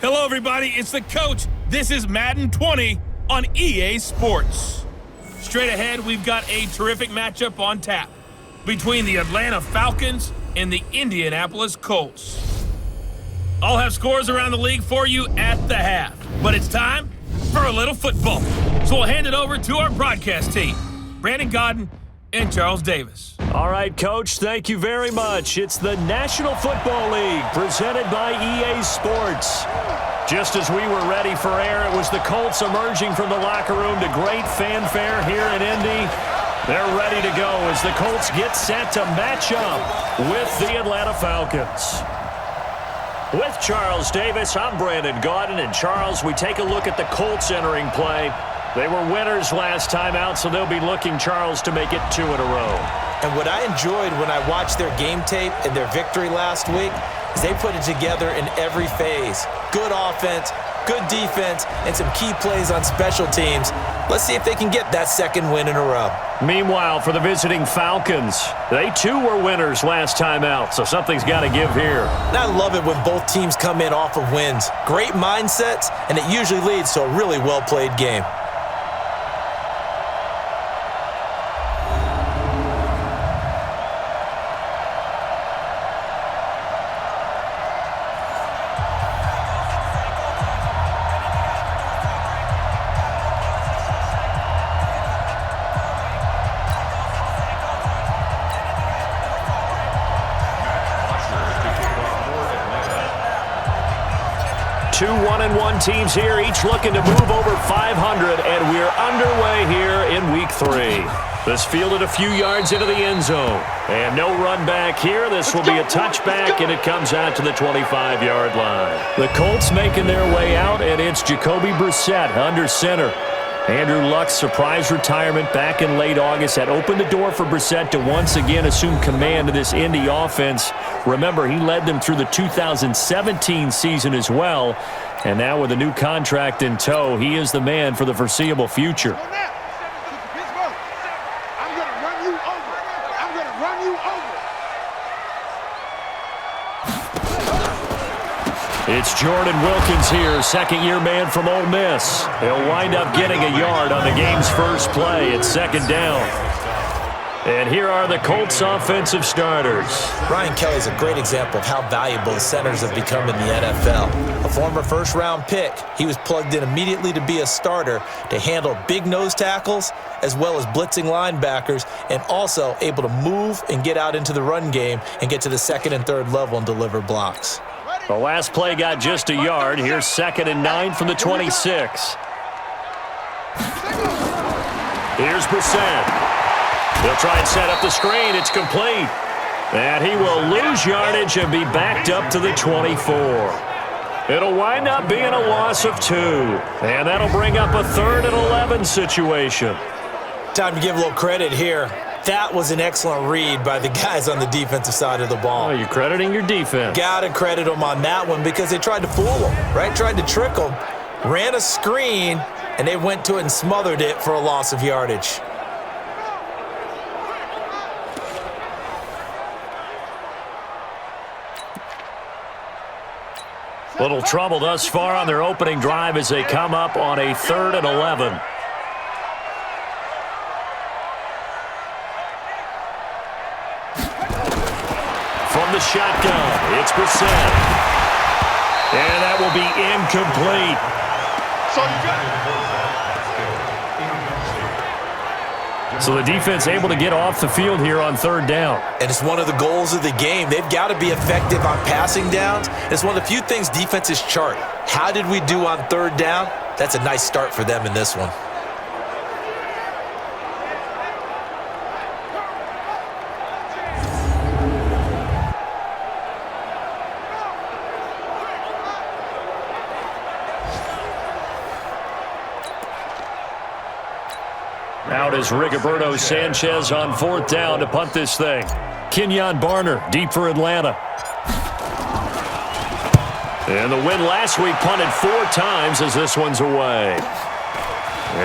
Hello, everybody. It's the coach. This is Madden 20 on EA Sports. Straight ahead, we've got a terrific matchup on tap between the Atlanta Falcons and the Indianapolis Colts. I'll have scores around the league for you at the half, but it's time for a little football. So we'll hand it over to our broadcast team, Brandon Godden and Charles Davis. All right, Coach, thank you very much. It's the National Football League presented by EA Sports. Just as we were ready for air, it was the Colts emerging from the locker room to great fanfare here in Indy. They're ready to go as the Colts get set to match up with the Atlanta Falcons. With Charles Davis, I'm Brandon Godden. And Charles, we take a look at the Colts entering play. They were winners last time out, so they'll be looking, Charles, to make it 2 in a row. And what I enjoyed when I watched their game tape and their victory last week is they put it together in every phase. Good offense, good defense, and some key plays on special teams. Let's see if they can get that second win in a row. Meanwhile, for the visiting Falcons, they too were winners last time out, so something's got to give here. And I love it when both teams come in off of wins. Great mindsets, and it usually leads to a really well-played game. Two 1-1 teams here, each looking to move over 500, and we're underway here in Week 3. This fielded a few yards into the end zone, and no run back here. This will be a touchback, and it comes out to the 25-yard line. The Colts making their way out, and it's Jacoby Brissett under center. Andrew Luck's surprise retirement back in late August had opened the door for Brissett to once again assume command of this Indy offense. Remember, he led them through the 2017 season as well. And now with a new contract in tow, he is the man for the foreseeable future. It's Jordan Wilkins here, second-year man from Ole Miss. He'll wind up getting a yard on the game's first play. It's second down. And here are the Colts offensive starters. Brian Kelly's a great example of how valuable the centers have become in the NFL. A former first-round pick, he was plugged in immediately to be a starter to handle big nose tackles as well as blitzing linebackers, and also able to move and get out into the run game and get to the second and third level and deliver blocks. The last play got just a yard. Here's 2nd and 9 from the 26. Here's Brissett. He'll try and set up the screen. It's complete. And he will lose yardage and be backed up to the 24. It'll wind up being a loss of 2. And that'll bring up a 3rd and 11 situation. Time to give a little credit here. That was an excellent read by the guys on the defensive side of the ball. Oh, you're crediting your defense. Got to credit them on that one because they tried to fool them, right? Tried to trick them, ran a screen, and they went to it and smothered it for a loss of yardage. Little trouble thus far on their opening drive as they come up on a 3rd and 11. From the shotgun, it's Brissett. And that will be incomplete. So the defense able to get off the field here on 3rd down. And it's one of the goals of the game. They've got to be effective on passing downs. It's one of the few things defenses chart. How did we do on 3rd down? That's a nice start for them in this one. Out is Rigoberto Sanchez on 4th down to punt this thing. Kenyon Barner deep for Atlanta. And the win last week punted 4 times as this one's away.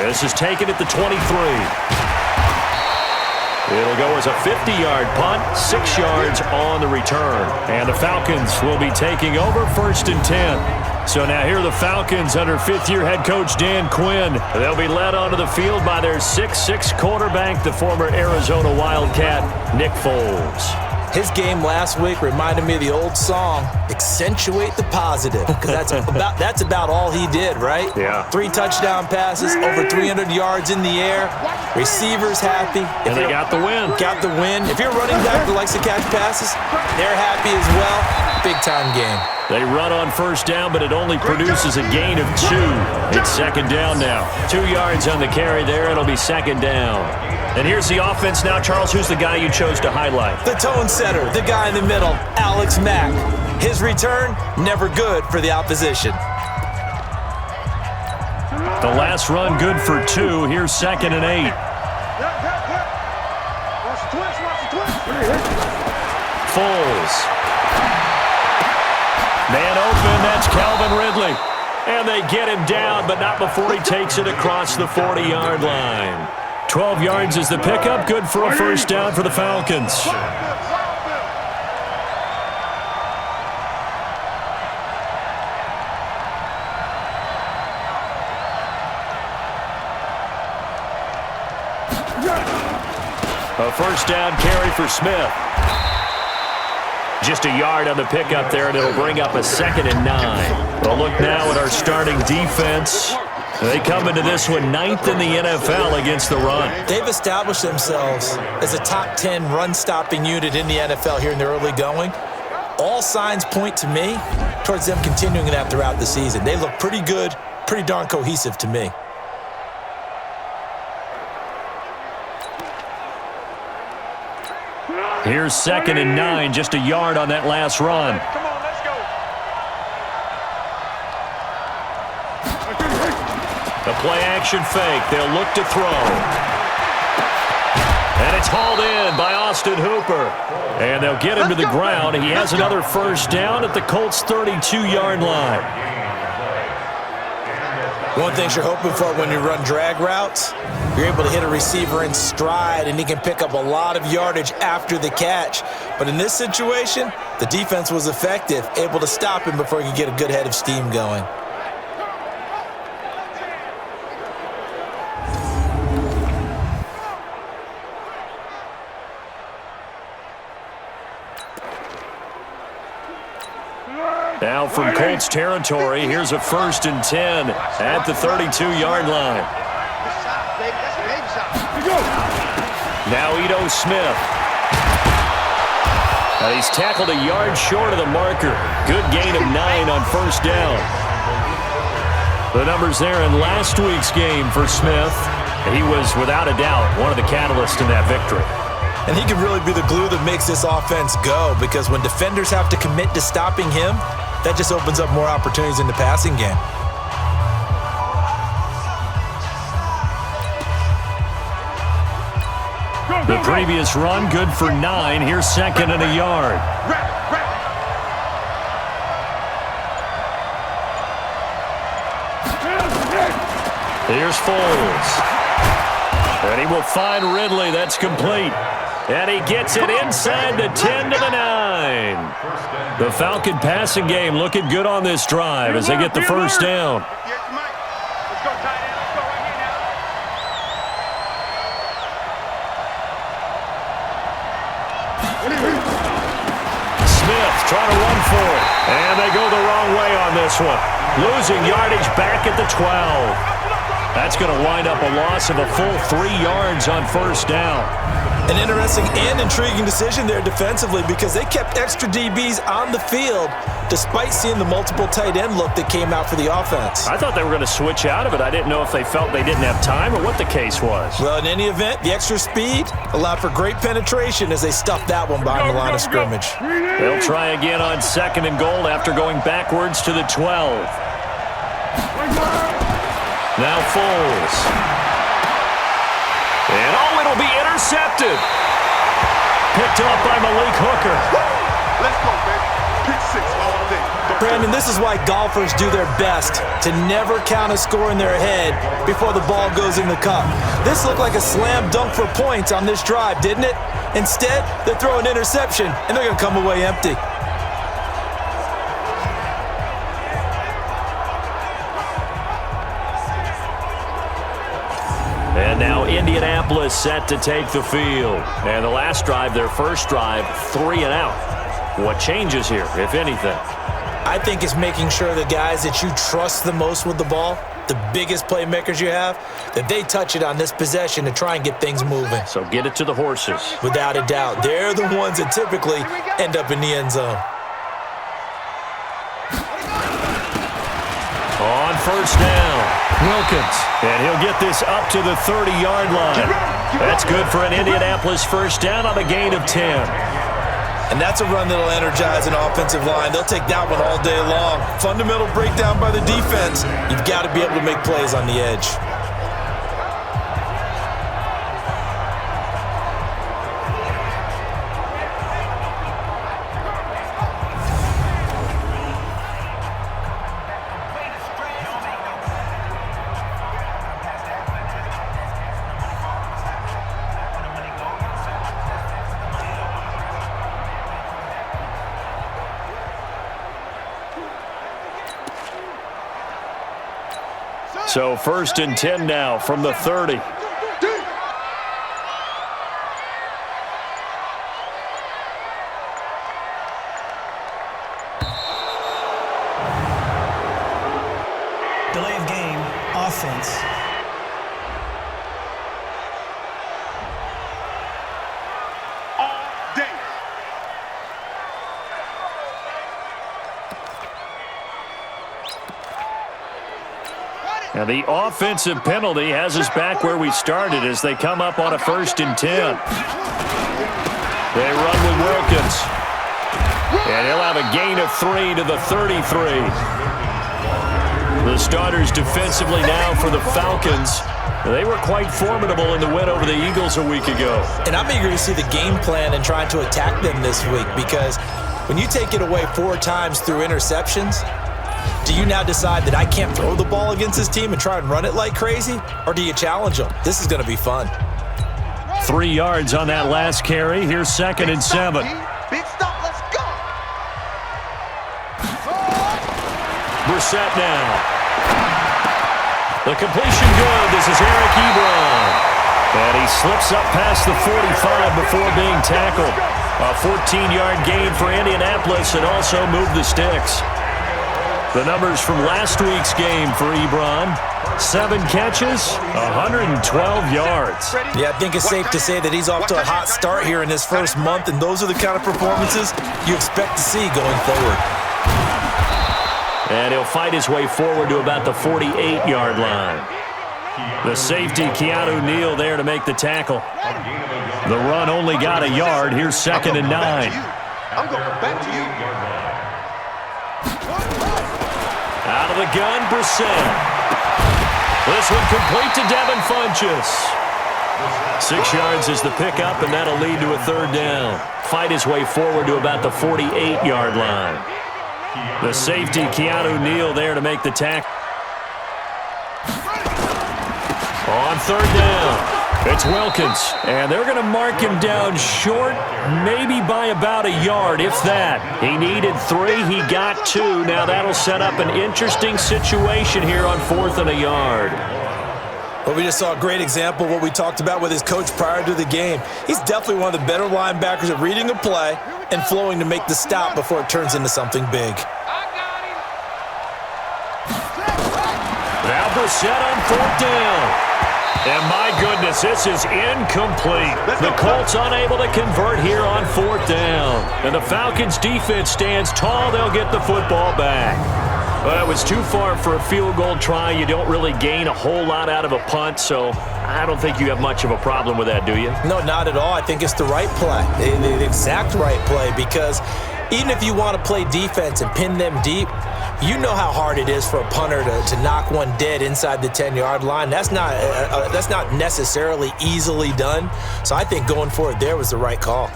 This is taken at the 23. It'll go as a 50-yard punt, 6 yards on the return. And the Falcons will be taking over 1st and 10. So now here are the Falcons under fifth-year head coach Dan Quinn. They'll be led onto the field by their 6'6" quarterback, the former Arizona Wildcat, Nick Foles. His game last week reminded me of the old song, Accentuate the Positive, because that's about all he did, right? Yeah. 3 touchdown passes, over 300 yards in the air, receivers happy. And they got the win. Got the win. If you're a running back that likes to catch passes, they're happy as well. Big-time game. They run on first down, but it only produces a gain of 2. It's second down now. 2 yards on the carry there. It'll be second down. And here's the offense now. Charles, who's the guy you chose to highlight? The tone setter, the guy in the middle, Alex Mack. His return, never good for the opposition. The last run good for 2. Here's second and 8. Foles. Man open, that's Calvin Ridley. And they get him down, but not before he takes it across the 40-yard line. 12 yards is the pickup, good for a first down for the Falcons. A first down carry for Smith. Just a yard on the pickup there, and it'll bring up a second and 9. We'll look now at our starting defense. They come into this one 9th in the NFL against the run. They've established themselves as a top 10 run-stopping unit in the NFL here in the early going. All signs point to me towards them continuing that throughout the season. They look pretty good, pretty darn cohesive to me. Here's second and 9, just a yard on that last run. Come on, let's go. The play-action fake. They'll look to throw. And it's hauled in by Austin Hooper. And they'll get him to the ground. He has another first down at the Colts' 32-yard line. One thing you're hoping for when you run drag routes, you're able to hit a receiver in stride, and he can pick up a lot of yardage after the catch. But in this situation, the defense was effective, able to stop him before he could get a good head of steam going. Now from Colts territory, here's a first and 10 at the 32-yard line. Now Ito Smith. He's tackled a yard short of the marker. Good gain of 9 on first down. The numbers there in last week's game for Smith. He was, without a doubt, one of the catalysts in that victory. And he can really be the glue that makes this offense go, because when defenders have to commit to stopping him, that just opens up more opportunities in the passing game. The previous run, good for 9. Here's second and a yard. Here's Foles. And he will find Ridley. That's complete. And he gets it inside the 10 to the 9. The Falcon passing game looking good on this drive as they get the first down. Smith trying to run for it. And they go the wrong way on this one. Losing yardage back at the 12. That's going to wind up a loss of a full 3 yards on first down. An interesting and intriguing decision there defensively, because they kept extra DBs on the field despite seeing the multiple tight end look that came out for the offense. I thought they were going to switch out of it. I didn't know if they felt they didn't have time or what the case was. Well, in any event, the extra speed allowed for great penetration as they stuffed that one behind the line of scrimmage. They'll try again on second and goal after going backwards to the 12. Now Foles. And it'll be intercepted. Picked up by Malik Hooker. Let's go, baby. Pick 6 all day. Brandon, this is why golfers do their best to never count a score in their head before the ball goes in the cup. This looked like a slam dunk for points on this drive, didn't it? Instead, they throw an interception, and they're going to come away empty. And now Indianapolis set to take the field. And the last drive, their first drive, 3 and out. What changes here, if anything? I think it's making sure the guys that you trust the most with the ball, the biggest playmakers you have, that they touch it on this possession to try and get things moving. So get it to the horses. Without a doubt. They're the ones that typically end up in the end zone. On first down, Wilkins. And he'll get this up to the 30-yard line. That's good for an Indianapolis first down on a gain of 10. And that's a run that'll energize an offensive line. They'll take that one all day long. Fundamental breakdown by the defense. You've got to be able to make plays on the edge. So first and 10 now from the 30. Delay of game, offense. All day. Now the offensive penalty has us back where we started as they come up on a first and 10. They run with Wilkins. And he'll have a gain of 3 to the 33. The starters defensively now for the Falcons. They were quite formidable in the win over the Eagles a week ago. And I'm eager to see the game plan and trying to attack them this week, because when you take it away 4 times through interceptions, do you now decide that I can't throw the ball against this team and try and run it like crazy? Or do you challenge them? This is going to be fun. 3 yards on that last carry. Here's second and 7. Big stop, let's go. Brissett now. The completion good. This is Eric Ebron. And he slips up past the 45 before being tackled. A 14-yard gain for Indianapolis and also moved the sticks. The numbers from last week's game for Ebron: 7 catches, 112 yards. Yeah, I think it's safe to say that he's off to a hot start here in his first month, and those are the kind of performances you expect to see going forward. And he'll fight his way forward to about the 48-yard line. The safety, Keanu Neal, there to make the tackle. The run only got a yard. Here's second and 9. I'm going back to you. Out of the gun, Brissett. This one complete to Devin Funchess. 6 yards is the pickup, and that'll lead to a third down. Fight his way forward to about the 48-yard line. The safety, Keanu Neal, there to make the tackle. On third down, it's Wilkins, and they're going to mark him down short, maybe by about a yard, if that. He needed 3, he got 2. Now that'll set up an interesting situation here on 4th and a yard. Well, we just saw a great example of what we talked about with his coach prior to the game. He's definitely one of the better linebackers at reading a play and flowing to make the stop before it turns into something big. Now Brissett on 4th down. And my goodness, this is incomplete. The Colts unable to convert here on 4th down. And the Falcons defense stands tall. They'll get the football back. Well, it was too far for a field goal try. You don't really gain a whole lot out of a punt, so I don't think you have much of a problem with that, do you? No, not at all. I think it's the right play, the exact right play, because even if you want to play defense and pin them deep, you know how hard it is for a punter to knock one dead inside the 10-yard line. That's not necessarily easily done. So I think going for it there was the right call.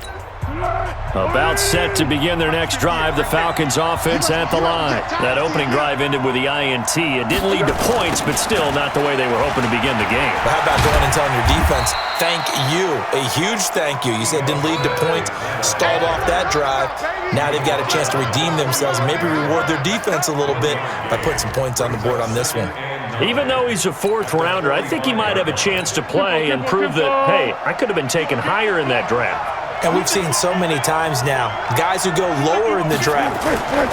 About set to begin their next drive, the Falcons offense at the line. That opening drive ended with the INT. It didn't lead to points, but still not the way they were hoping to begin the game. But how about going and telling your defense, thank you, a huge thank you. You said it didn't lead to points, stalled off that drive. Now they've got a chance to redeem themselves and maybe reward their defense a little bit by putting some points on the board on this one. Even though he's a fourth-rounder, I think he might have a chance to play and prove that, hey, I could have been taken higher in that draft. And we've seen so many times now, guys who go lower in the draft,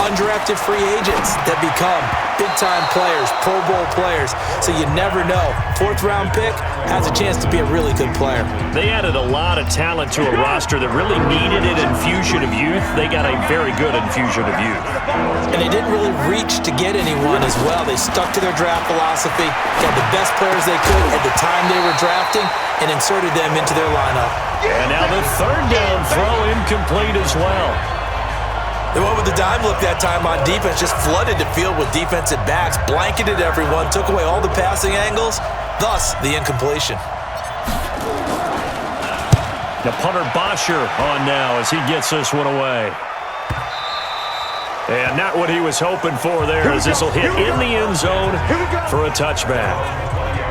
undrafted free agents that become big-time players, Pro Bowl players. So you never know. Fourth-round pick has a chance to be a really good player. They added a lot of talent to a roster that really needed an infusion of youth. They got a very good infusion of youth. And they didn't really reach to get anyone as well. They stuck to their draft philosophy, got the best players they could at the time they were drafting, and inserted them into their lineup. And now the third down throw incomplete as well. They went with the dime look that time on defense, just flooded the field with defensive backs, blanketed everyone, took away all the passing angles, thus the incompletion. The punter Bosher on now as he gets this one away. And not what he was hoping for there, as this will hit in the end zone for a touchback.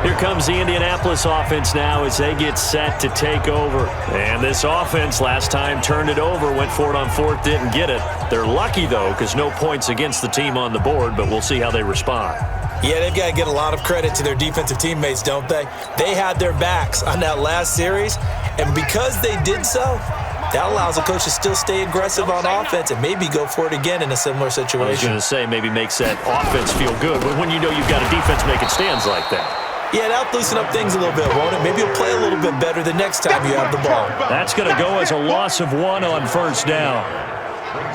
Here comes the Indianapolis offense now as they get set to take over. And this offense last time turned it over, went for it on fourth, didn't get it. They're lucky, though, because no points against the team on the board, but we'll see how they respond. Yeah, they've got to get a lot of credit to their defensive teammates, don't they? They had their backs on that last series, and because they did so, that allows the coach to still stay aggressive on offense and maybe go for it again in a similar situation. I was going to say maybe makes that offense feel good, but when you know you've got a defense making stands like that. Yeah, that'll loosen up things a little bit, won't it? Maybe you'll play a little bit better the next time you have the ball. That's going to go as a loss of 1 on first down.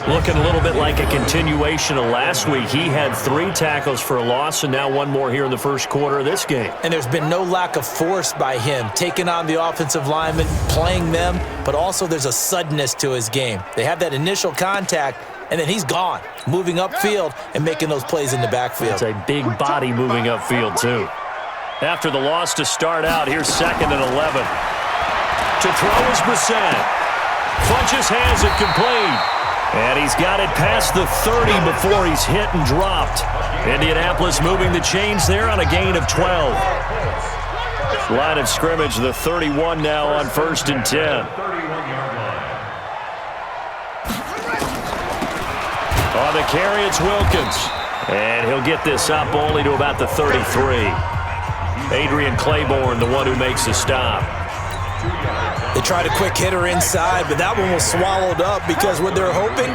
Looking a little bit like a continuation of last week. He had 3 tackles for a loss, and now 1 more here in the first quarter of this game. And there's been no lack of force by him, taking on the offensive linemen, playing them, but also there's a suddenness to his game. They have that initial contact, and then he's gone, moving upfield and making those plays in the backfield. It's a big body moving upfield, too. After the loss to start out, here's 2nd and 11. To throw is Brissett. Funches has it complete. And he's got it past the 30 before he's hit and dropped. Indianapolis moving the chains there on a gain of 12. Line of scrimmage, the 31 now on 1st and 10. On the carry, it's Wilkins. And he'll get this up only to about the 33. Adrian Claiborne, the one who makes the stop. They tried a quick hitter inside, but that one was swallowed up because what they're hoping,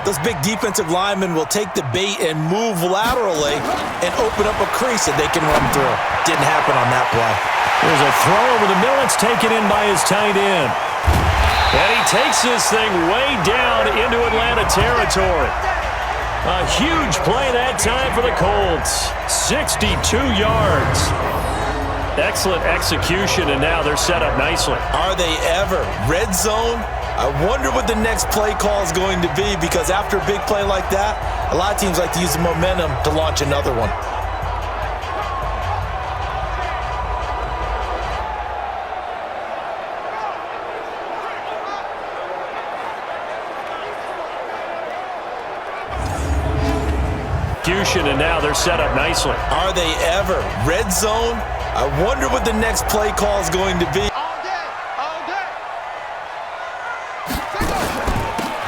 those big defensive linemen will take the bait and move laterally and open up a crease that they can run through. Didn't happen on that play. There's a throw over the middle. It's taken in by his tight end. And he takes this thing way down into Atlanta territory. A huge play that time for the Colts. 62 yards. Excellent execution, and now they're set up nicely. Are they ever? Red zone? I wonder what the next play call is going to be, because after a big play like that, a lot of teams like to use the momentum to launch another one. And now they're set up nicely. Are they ever? Red zone? I wonder what the next play call is going to be.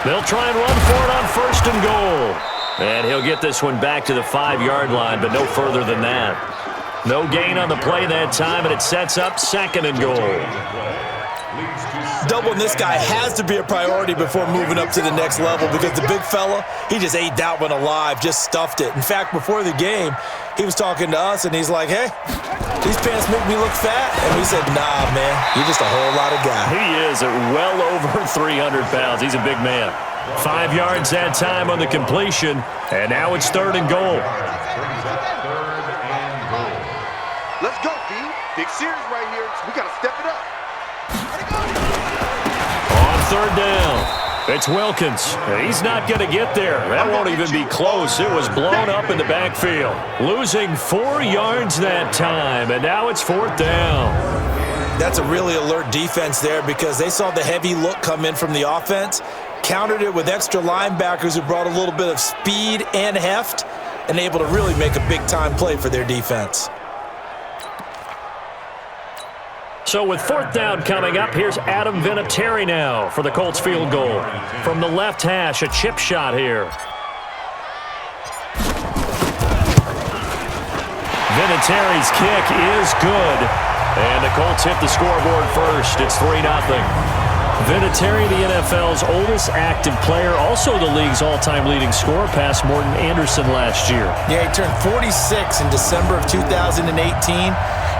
They'll try and run for it on 1st and goal. And he'll get this one back to the 5-yard line, but no further than that. No gain on the play that time, and it sets up 2nd and goal. Doubling this guy has to be a priority before moving up to the next level, because the big fella, he just ate that one alive, just stuffed it. In fact, before the game, he was talking to us, and he's like, hey, these pants make me look fat. And we said, nah, man, you're just a whole lot of guy. He is at well over 300 pounds. He's a big man. 5 yards that time on the completion, and now it's 3rd and goal. Let's go, D. Big series right here. We got to step it up. On 3rd down, it's Wilkins. He's not going to get there. That won't even be close. It was blown up in the backfield. Losing 4 yards that time, and now it's 4th down. That's a really alert defense there, because they saw the heavy look come in from the offense, countered it with extra linebackers who brought a little bit of speed and heft, and able to really make a big-time play for their defense. So with 4th down coming up, here's Adam Vinatieri now for the Colts field goal. From the left hash, a chip shot here. Vinatieri's kick is good. And the Colts hit the scoreboard first. It's 3-0. Vinatieri, the NFL's oldest active player, also the league's all-time leading scorer, past Morton Anderson last year. Yeah, he turned 46 in December of 2018.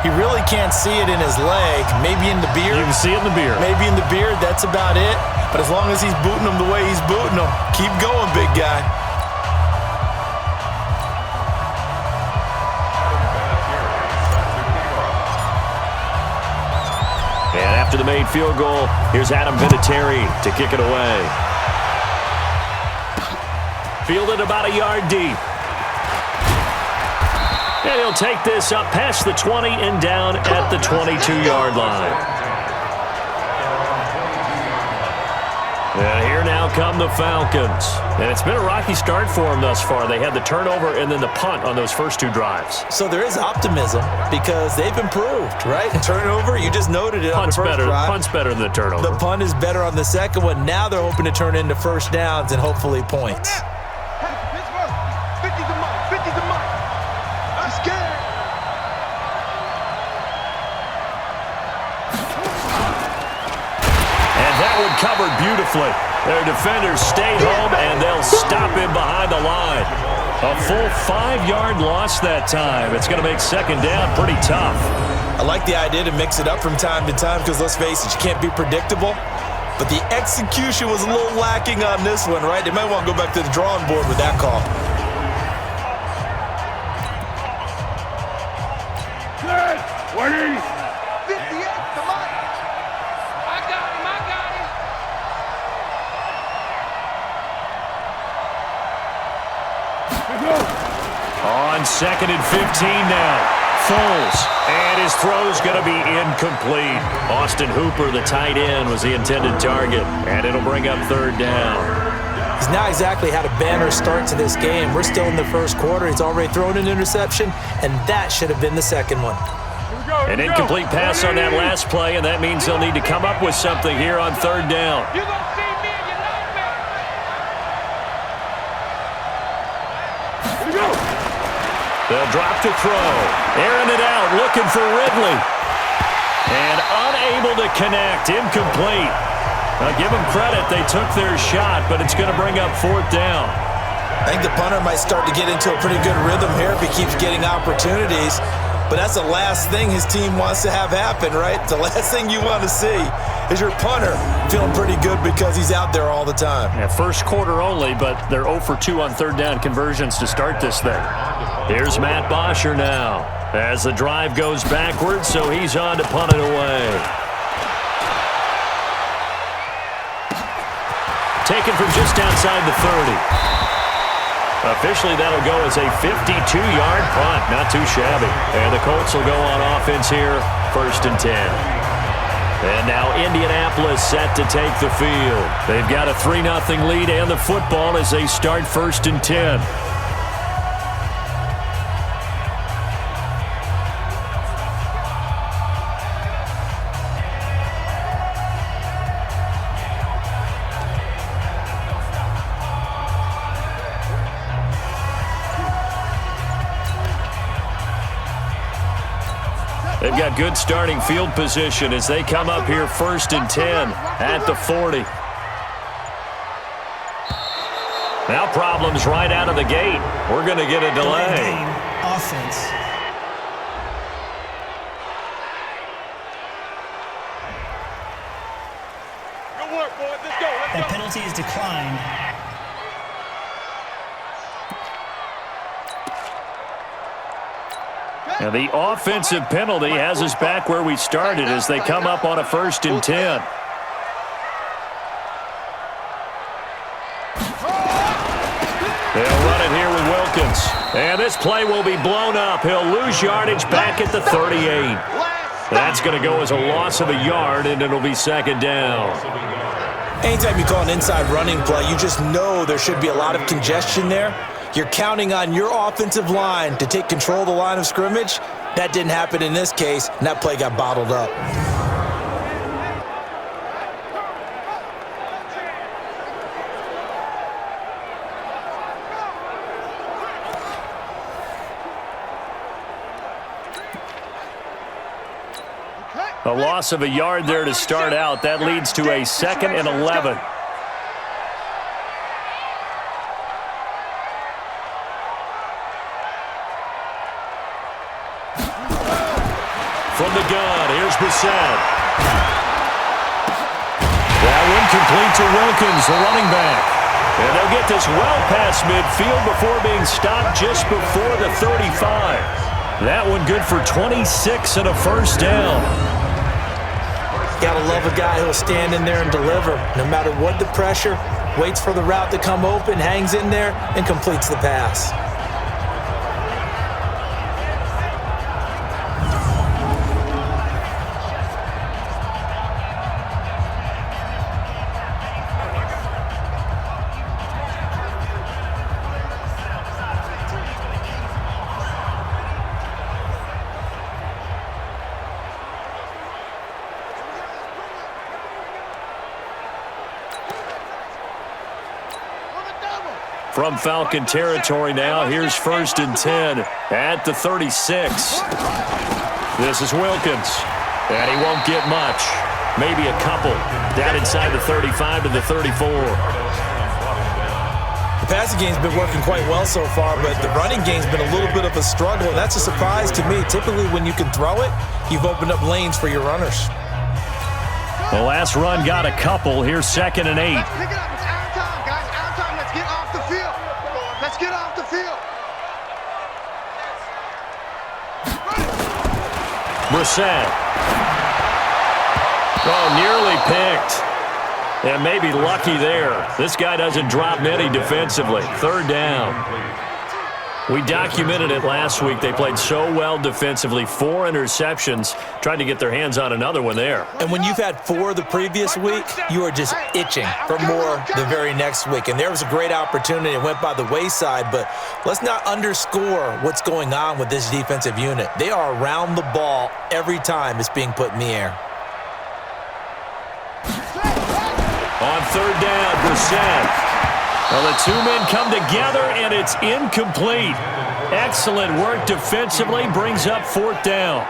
He really can't see it in his leg. Maybe in the beard. You can see it in the beard. Maybe in the beard. That's about it. But as long as he's booting him the way he's booting him, keep going, big guy. And after the made field goal, here's Adam Vinatieri to kick it away. Fielded about a yard deep. And he'll take this up past the 20 and down at the 22-yard line. And here now come the Falcons. And it's been a rocky start for them thus far. They had the turnover and then the punt on those first two drives. So there is optimism because they've improved, right? Turnover, you just noted it on the first drive. Punt's better than the turnover. The punt is better on the second one. Now they're hoping to turn into first downs and hopefully points. 50's the money. 50's the money. I'm scared. And that one covered beautifully. Their defenders stayed home, and they'll stop him behind the line. A full 5-yard loss that time. It's going to make second down pretty tough. I like the idea to mix it up from time to time because, let's face it, you can't be predictable. But the execution was a little lacking on this one, right? They might want to go back to the drawing board with that call. Good. 20. 58, come on. I got him. On 2nd and 15 now. Foles, and his throw's going to be incomplete. Austin Hooper, the tight end, was the intended target, and it'll bring up third down. He's not exactly had a banner start to this game. We're still in the first quarter. He's already thrown an interception, and that should have been the second one. An incomplete pass on that last play, and that means they'll need to come up with something here on third down. You're going to see me in your nightmare. Here we go. They'll drop to throw. Airing it out, looking for Ridley. And unable to connect, incomplete. Now give them credit, they took their shot, but it's going to bring up fourth down. I think the punter might start to get into a pretty good rhythm here if he keeps getting opportunities. But that's the last thing his team wants to have happen, right? The last thing you want to see is your punter feeling pretty good because he's out there all the time. Yeah, first quarter only, but they're 0 for 2 on third down conversions to start this thing. Here's Matt Bosher now as the drive goes backwards, so he's on to punt it away. Taken from just outside the 30. Officially, that'll go as a 52-yard punt. Not too shabby. And the Colts will go on offense here, 1st and 10. And now Indianapolis set to take the field. They've got a 3-0 lead and the football as they start 1st and 10. They've got good starting field position as they come up here 1st and 10 at the 40. Now problems right out of the gate. We're going to get a delay. Game, offense. Good work, boys. Let's go. That penalty is declined. And the offensive penalty has us back where we started as they come up on a 1st and 10. They'll run it here with Wilkins. And this play will be blown up. He'll lose yardage back at the 38. That's going to go as a loss of a yard, and it'll be 2nd down. Anytime you call an inside running play, you just know there should be a lot of congestion there. You're counting on your offensive line to take control of the line of scrimmage. That didn't happen in this case, and that play got bottled up. A loss of a yard there to start out. That leads to a 2nd and 11. From the gun, here's Brissett. That one complete to Wilkins, the running back. And they'll get this well past midfield before being stopped just before the 35. That one good for 26 and a first down. Gotta love a guy who'll stand in there and deliver. No matter what the pressure, waits for the route to come open, hangs in there, and completes the pass. From Falcon territory now, here's 1st and 10 at the 36. This is Wilkins, and he won't get much. Maybe a couple. Down inside the 35 to the 34. The passing game's been working quite well so far, but the running game's been a little bit of a struggle. That's a surprise to me. Typically, when you can throw it, you've opened up lanes for your runners. The last run got a couple. Here's 2nd and 8. Let's pick it up. It's our time, guys. Our time. Let's get off the field. Let's get off the field. Brissett. Oh, nearly picked. And maybe lucky there. This guy doesn't drop many defensively. 3rd down. We documented it last week. They played so well defensively. 4 interceptions. Tried to get their hands on another one there. And when you've had 4 the previous week, you are just itching for more the very next week. And there was a great opportunity. It went by the wayside, but let's not underscore what's going on with this defensive unit. They are around the ball every time it's being put in the air. On 3rd down, Brissett. Well, the two men come together, and it's incomplete. Excellent work defensively, brings up 4th down.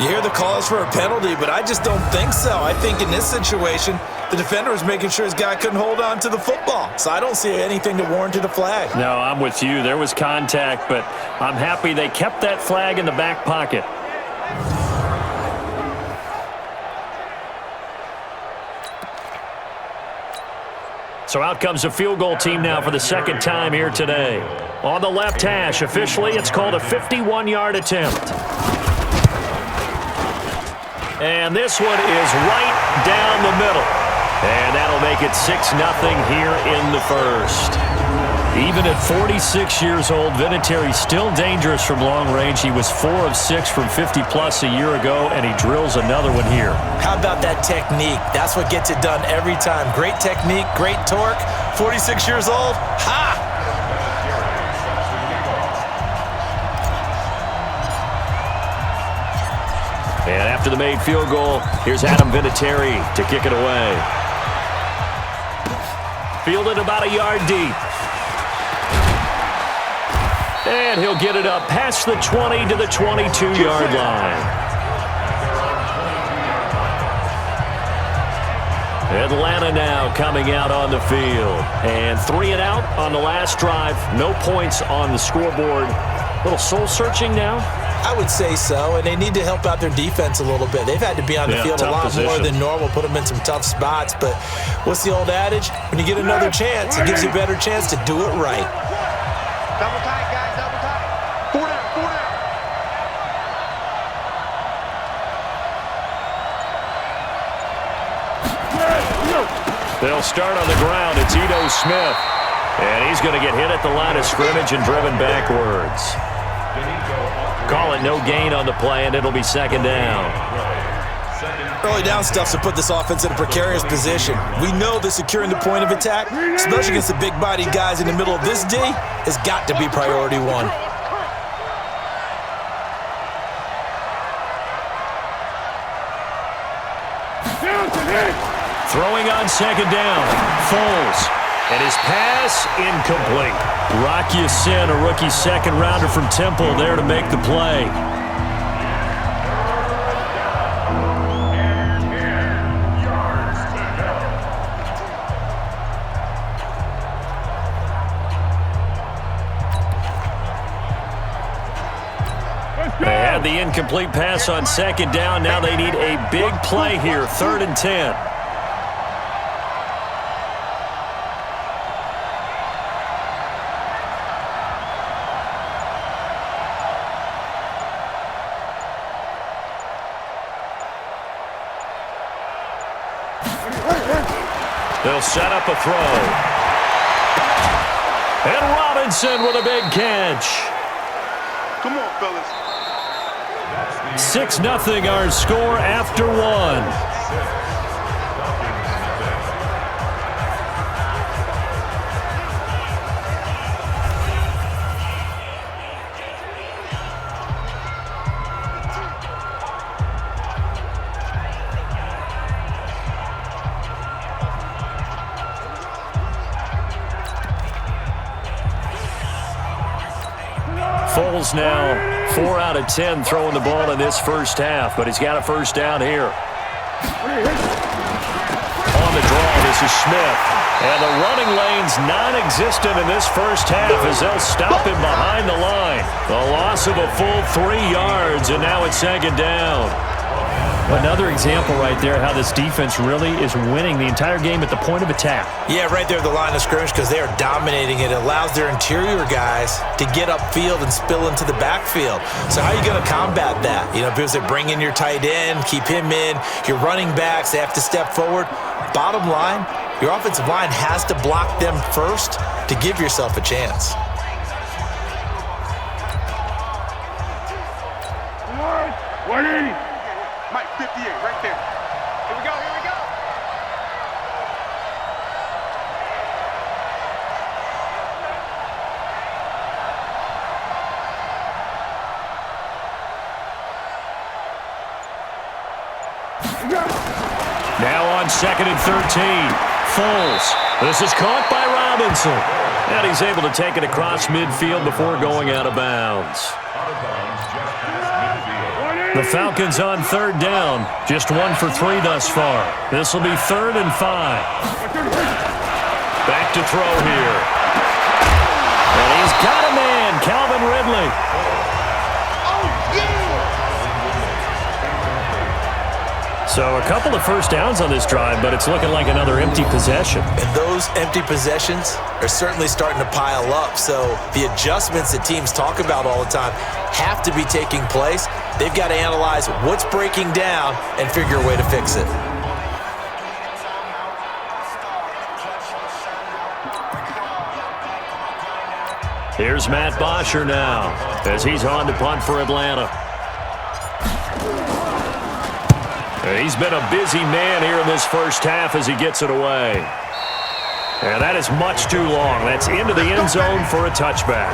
You hear the calls for a penalty, but I just don't think so. I think in this situation, the defender was making sure his guy couldn't hold on to the football. So I don't see anything to warrant a flag. No, I'm with you. There was contact, but I'm happy they kept that flag in the back pocket. So out comes the field goal team now for the 2nd time here today. On the left hash, officially, it's called a 51-yard attempt. And this one is right down the middle. And that'll make it 6-0 here in the first. Even at 46 years old, Vinatieri's still dangerous from long range. He was 4 of 6 from 50-plus a year ago, and he drills another one here. How about that technique? That's what gets it done every time. Great technique, great torque. 46 years old, ha! And after the made field goal, here's Adam Vinatieri to kick it away. Fielded about a yard deep. And he'll get it up past the 20 to the 22-yard line. Atlanta now coming out on the field. And 3 and out on the last drive. No points on the scoreboard. A little soul-searching now? I would say so, and they need to help out their defense a little bit. They've had to be on the field a lot more than normal, put them in some tough spots. But what's the old adage? When you get another chance, it gives you a better chance to do it right. Double tight, guys. Double tight. 4 down. 4 down. They'll start on the ground. It's Ito Smith. And he's going to get hit at the line of scrimmage and driven backwards. Call it no gain on the play, and it'll be 2nd down. Early down stuff to put this offense in a precarious position. We know that securing the point of attack, especially against the big-bodied guys in the middle of this D, has got to be priority 1. Throwing on 2nd down. Foles. And his pass incomplete. Rocky Sin, a rookie 2nd-rounder from Temple, there to make the play. incomplete pass on second down. Now they need a big play here, 3rd and 10. They'll set up a throw. And Robinson with a big catch. Come on, fellas. 6-0 our score after 1. Foles now 4 out of 10 throwing the ball in this first half, but he's got a first down here. On the draw, this is Smith. And the running lane's non-existent in this first half as they'll stop him behind the line. The loss of a full 3 yards, and now it's 2nd down. Another example right there how this defense really is winning the entire game at the point of attack. Yeah, right there at the line of scrimmage because they are dominating it. It allows their interior guys to get upfield and spill into the backfield. So how are you going to combat that? You know, because they bring in your tight end, keep him in. Your running backs, they have to step forward. Bottom line, your offensive line has to block them first to give yourself a chance. Mike, 58, right there. Here we go, here we go. Now on 2nd and 13. Foles. This is caught by Robinson. And he's able to take it across midfield before going out of bounds. The Falcons on 3rd down. Just 1 for 3 thus far. This will be 3rd and 5. Back to throw here. And he's got a man, Calvin Ridley. So a couple of first downs on this drive, but it's looking like another empty possession. And those empty possessions are certainly starting to pile up. So the adjustments that teams talk about all the time have to be taking place. They've got to analyze what's breaking down and figure a way to fix it. Here's Matt Bosher now as he's on to punt for Atlanta. He's been a busy man here in this first half as he gets it away. And that is much too long. That's into the end zone for a touchback.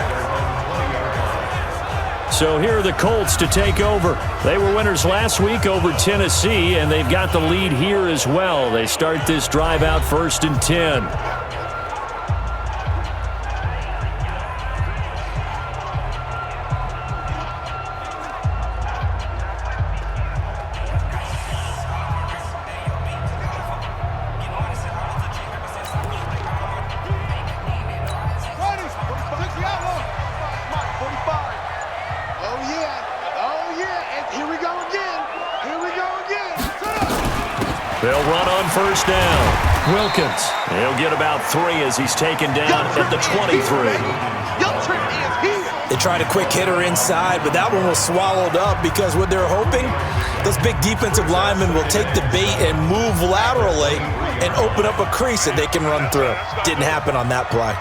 So here are the Colts to take over. They were winners last week over Tennessee, and they've got the lead here as well. They start this drive out 1st and 10. They'll run on 1st down. Wilkins, he'll get about 3 as he's taken down at the 23. They tried a quick hitter inside, but that one was swallowed up because what they're hoping, those big defensive linemen will take the bait and move laterally and open up a crease that they can run through. Didn't happen on that play.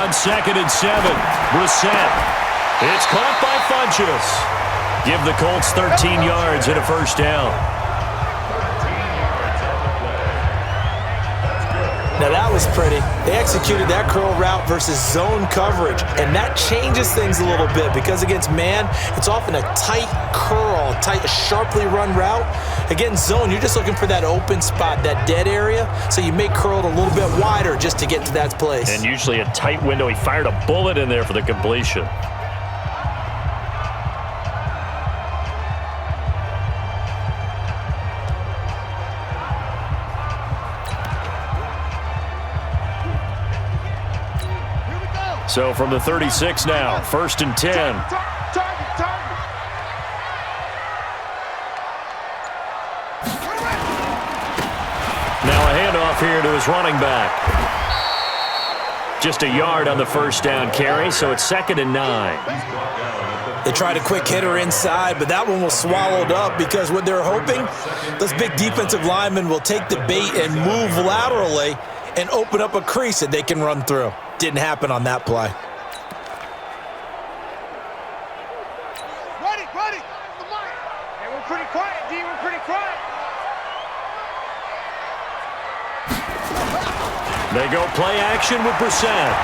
On 2nd and 7, Brissett. It's caught by Funchess. Give the Colts 13 yards and a first down. Now that was pretty. They executed that curl route versus zone coverage, and that changes things a little bit because against man, it's often a tight curl, tight, sharply run route. Against zone, you're just looking for that open spot, that dead area, so you may curl it a little bit wider just to get to that place. And usually a tight window. He fired a bullet in there for the completion. So from the 36 now, 1st and 10. Target. Now a handoff here to his running back. Just a yard on the first down carry, so it's 2nd and 9. They tried a quick hitter inside, but that one was swallowed up because what they're hoping, those big defensive linemen will take the bait and move laterally and open up a crease that they can run through. Didn't happen on that play. Ready. Hey, we're pretty quiet, D. We're pretty quiet. They go play action with Brissett.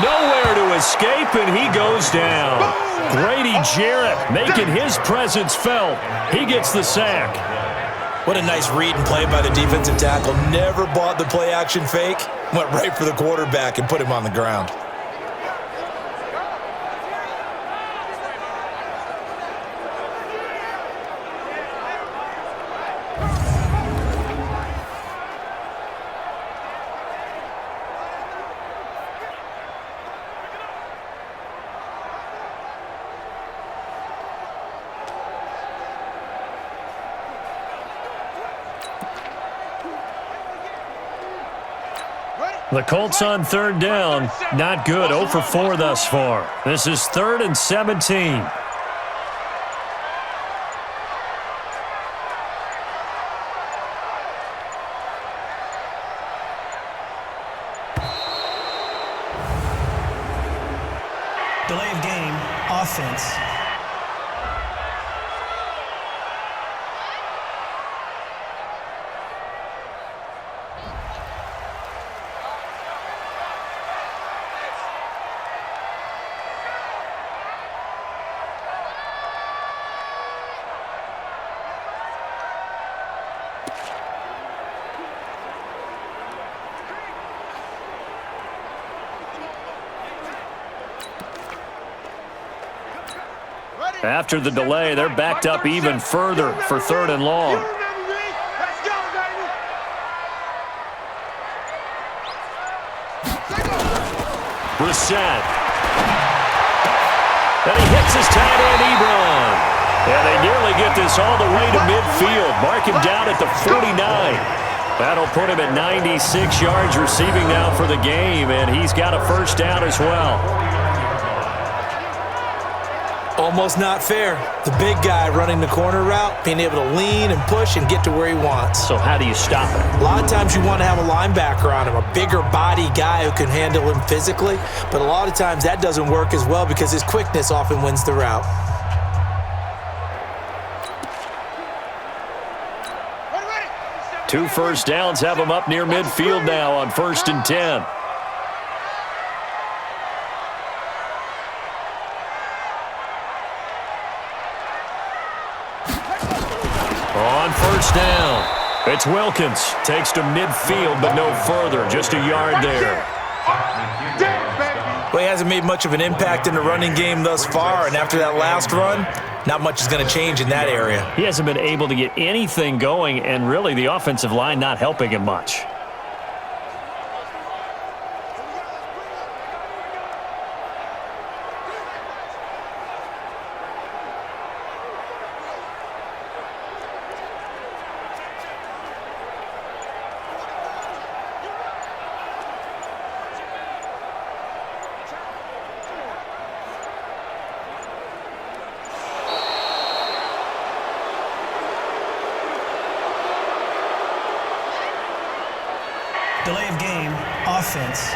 Nowhere to escape, and he goes down. Grady Jarrett making his presence felt. He gets the sack. What a nice read and play by the defensive tackle. Never bought the play action fake. Went right for the quarterback and put him on the ground. The Colts on 3rd down. Not good. 0 for 4 thus far. This is 3rd and 17. Delay of game, offense. After the delay, they're backed up even further for 3rd and long. Let's go, baby. Brissett. And he hits his tight end, Ebron. And they nearly get this all the way to midfield. Mark him down at the 49. That'll put him at 96 yards receiving now for the game, and he's got a first down as well. Almost not fair. The big guy running the corner route, being able to lean and push and get to where he wants. So how do you stop it? A lot of times you want to have a linebacker on him, a bigger body guy who can handle him physically, but a lot of times that doesn't work as well because his quickness often wins the route. Two first downs have him up near midfield now on 1st and 10. On 1st down, it's Wilkins. Takes to midfield, but no further. Just a yard there. Well, he hasn't made much of an impact in the running game thus far, and after that last run, not much is going to change in that area. He hasn't been able to get anything going, and really the offensive line not helping him much. Delay of game, offense.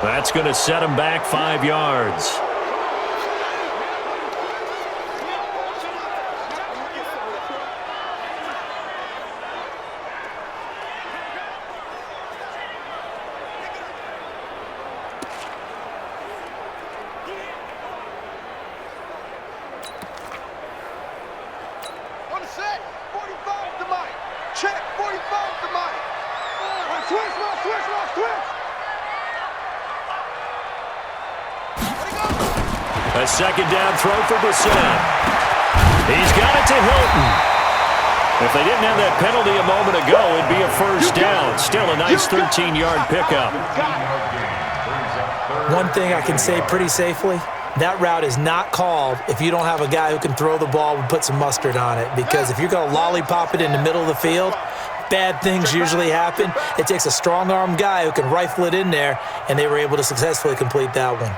That's going to set him back 5 yards. On the set, 45 to Mike. Check. before he found somebody. Switch. A second down throw for Brissett. He's got it to Hilton. If they didn't have that penalty a moment ago, it'd be a first down. Still a nice 13-yard pickup. One thing I can say pretty safely, that route is not called if you don't have a guy who can throw the ball and put some mustard on it. Because if you're going to lollipop it in the middle of the field, bad things usually happen. It takes a strong-armed guy who can rifle it in there, and they were able to successfully complete that one.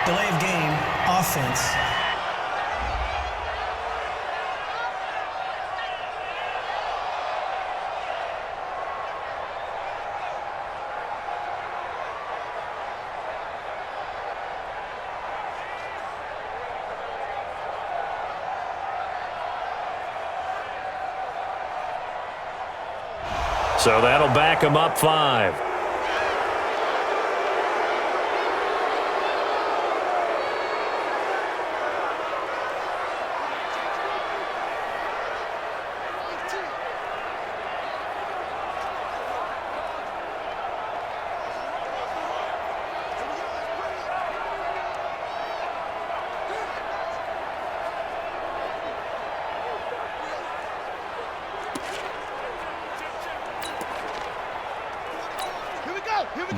Delay of game, offense. So that'll back him up 5.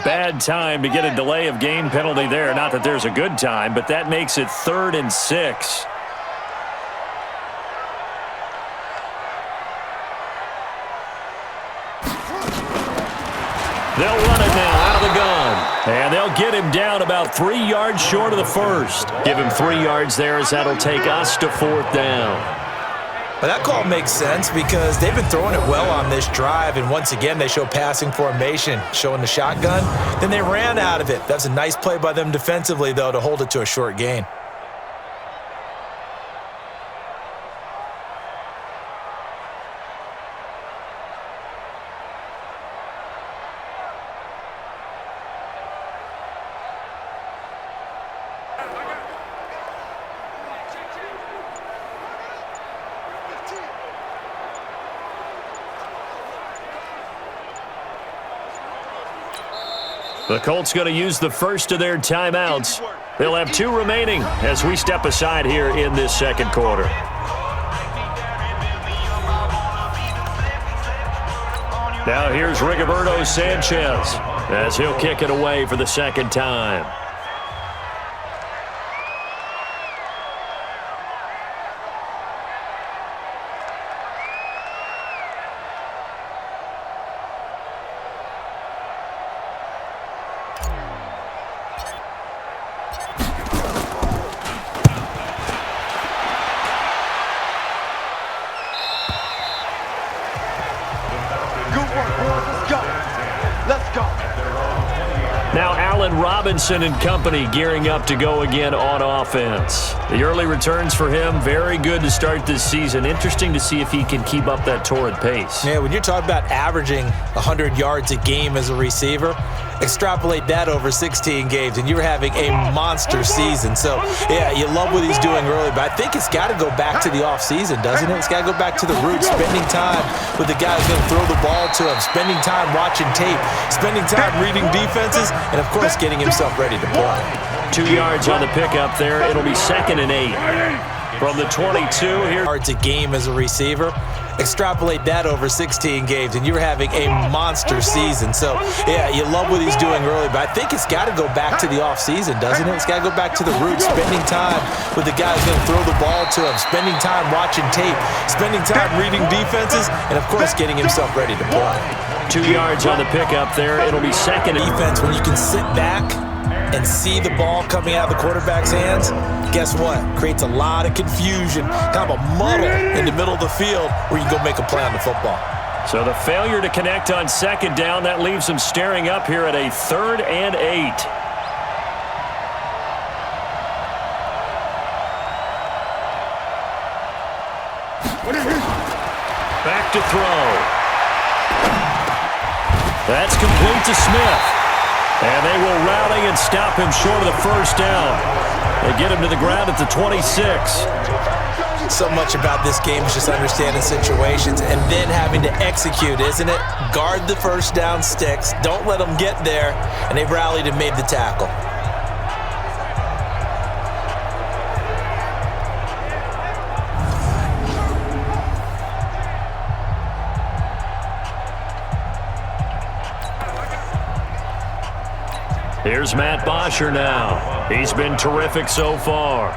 Bad time to get a delay of game penalty there. Not that there's a good time, but that makes it 3rd and 6. They'll run it now out of the gun. And they'll get him down about 3 yards short of the first. Give him 3 yards there as that'll take us to 4th down. Well, that call makes sense because they've been throwing it well on this drive, and once again they show passing formation, showing the shotgun. Then they ran out of it. That's a nice play by them defensively, though, to hold it to a short gain. The Colts going to use the first of their timeouts. They'll have 2 remaining as we step aside here in this second quarter. Now here's Rigoberto Sanchez as he'll kick it away for the second time. Now Allen Robinson and company gearing up to go again on offense. The early returns for him, very good to start this season. Interesting to see if he can keep up that torrid pace. Yeah, when you're talking about averaging 100 yards a game as a receiver, extrapolate that over 16 games, and you're having a monster season. So, yeah, you love what he's doing early, but I think it's got to go back to the offseason, doesn't it? It's got to go back to the roots, spending time with the guy who's going to throw the ball to him, spending time watching tape, spending time reading defenses, and, of course, getting himself ready to play. 2 yards on the pickup there. It'll be 2nd and 8. From the 22 here. Yards a game as a receiver. Extrapolate that over 16 games, and you're having a monster season. So, yeah, you love what he's doing early, but I think it's got to go back to the offseason, doesn't it? It's got to go back to the roots, spending time with the guy who's going to throw the ball to him, spending time watching tape, spending time reading defenses, and, of course, getting himself ready to play. 2 yards on the pickup there. It'll be 2nd. Defense, when you can sit back and see the ball coming out of the quarterback's hands, guess what? Creates a lot of confusion, kind of a muddle in the middle of the field where you can go make a play on the football. So the failure to connect on 2nd down, that leaves them staring up here at a 3rd and 8. Back to throw. That's complete to Smith. And they will rally and stop him short of the first down. They get him to the ground at the 26. So much about this game is just understanding situations and then having to execute, isn't it? Guard the first down sticks. Don't let them get there. And they rallied and made the tackle. Here's Matt Bosher now. He's been terrific so far.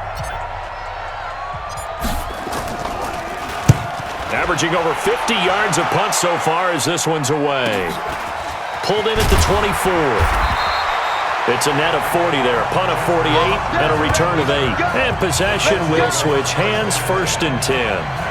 Averaging over 50 yards a punt so far as this one's away. Pulled in at the 24. It's a net of 40 there. Punt of 48 and a return of 8. And possession will switch hands, 1st and 10.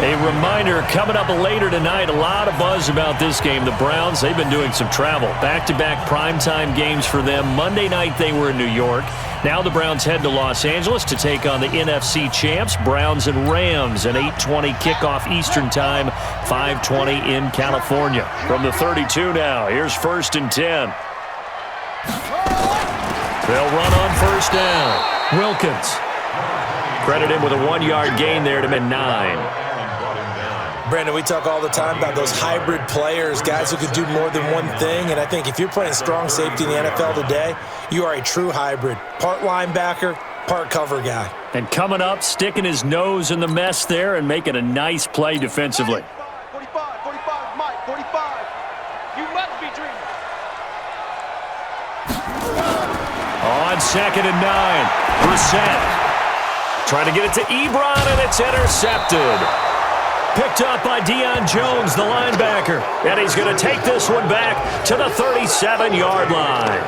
A reminder, coming up later tonight, a lot of buzz about this game. The Browns, they've been doing some travel. Back-to-back primetime games for them. Monday night they were in New York. Now the Browns head to Los Angeles to take on the NFC champs, Browns and Rams, an 8:20 kickoff Eastern time, 5:20 in California. From the 32 now, here's 1st and 10. They'll run on 1st down. Wilkins. Credit him with a 1-yard gain there to mid-9. Brandon, we talk all the time about those hybrid players, guys who could do more than one thing. And I think if you're playing strong safety in the NFL today, you are a true hybrid. Part linebacker, part cover guy. And coming up, sticking his nose in the mess there and making a nice play defensively. 45, Mike, 45. You must be dreaming. On 2nd and 9, Brissett. Trying to get it to Ebron, and it's intercepted. Picked up by Deion Jones, the linebacker. And he's going to take this one back to the 37-yard line.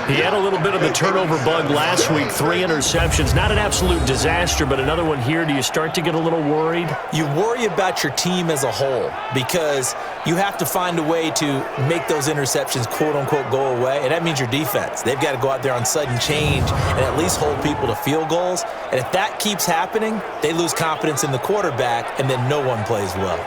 He had a little bit of the turnover bug last week, 3 interceptions. Not an absolute disaster, but another one here. Do you start to get a little worried? You worry about your team as a whole because you have to find a way to make those interceptions, quote-unquote, go away, and that means your defense. They've got to go out there on sudden change and at least hold people to field goals. And if that keeps happening, they lose confidence in the quarterback, and then no one plays well.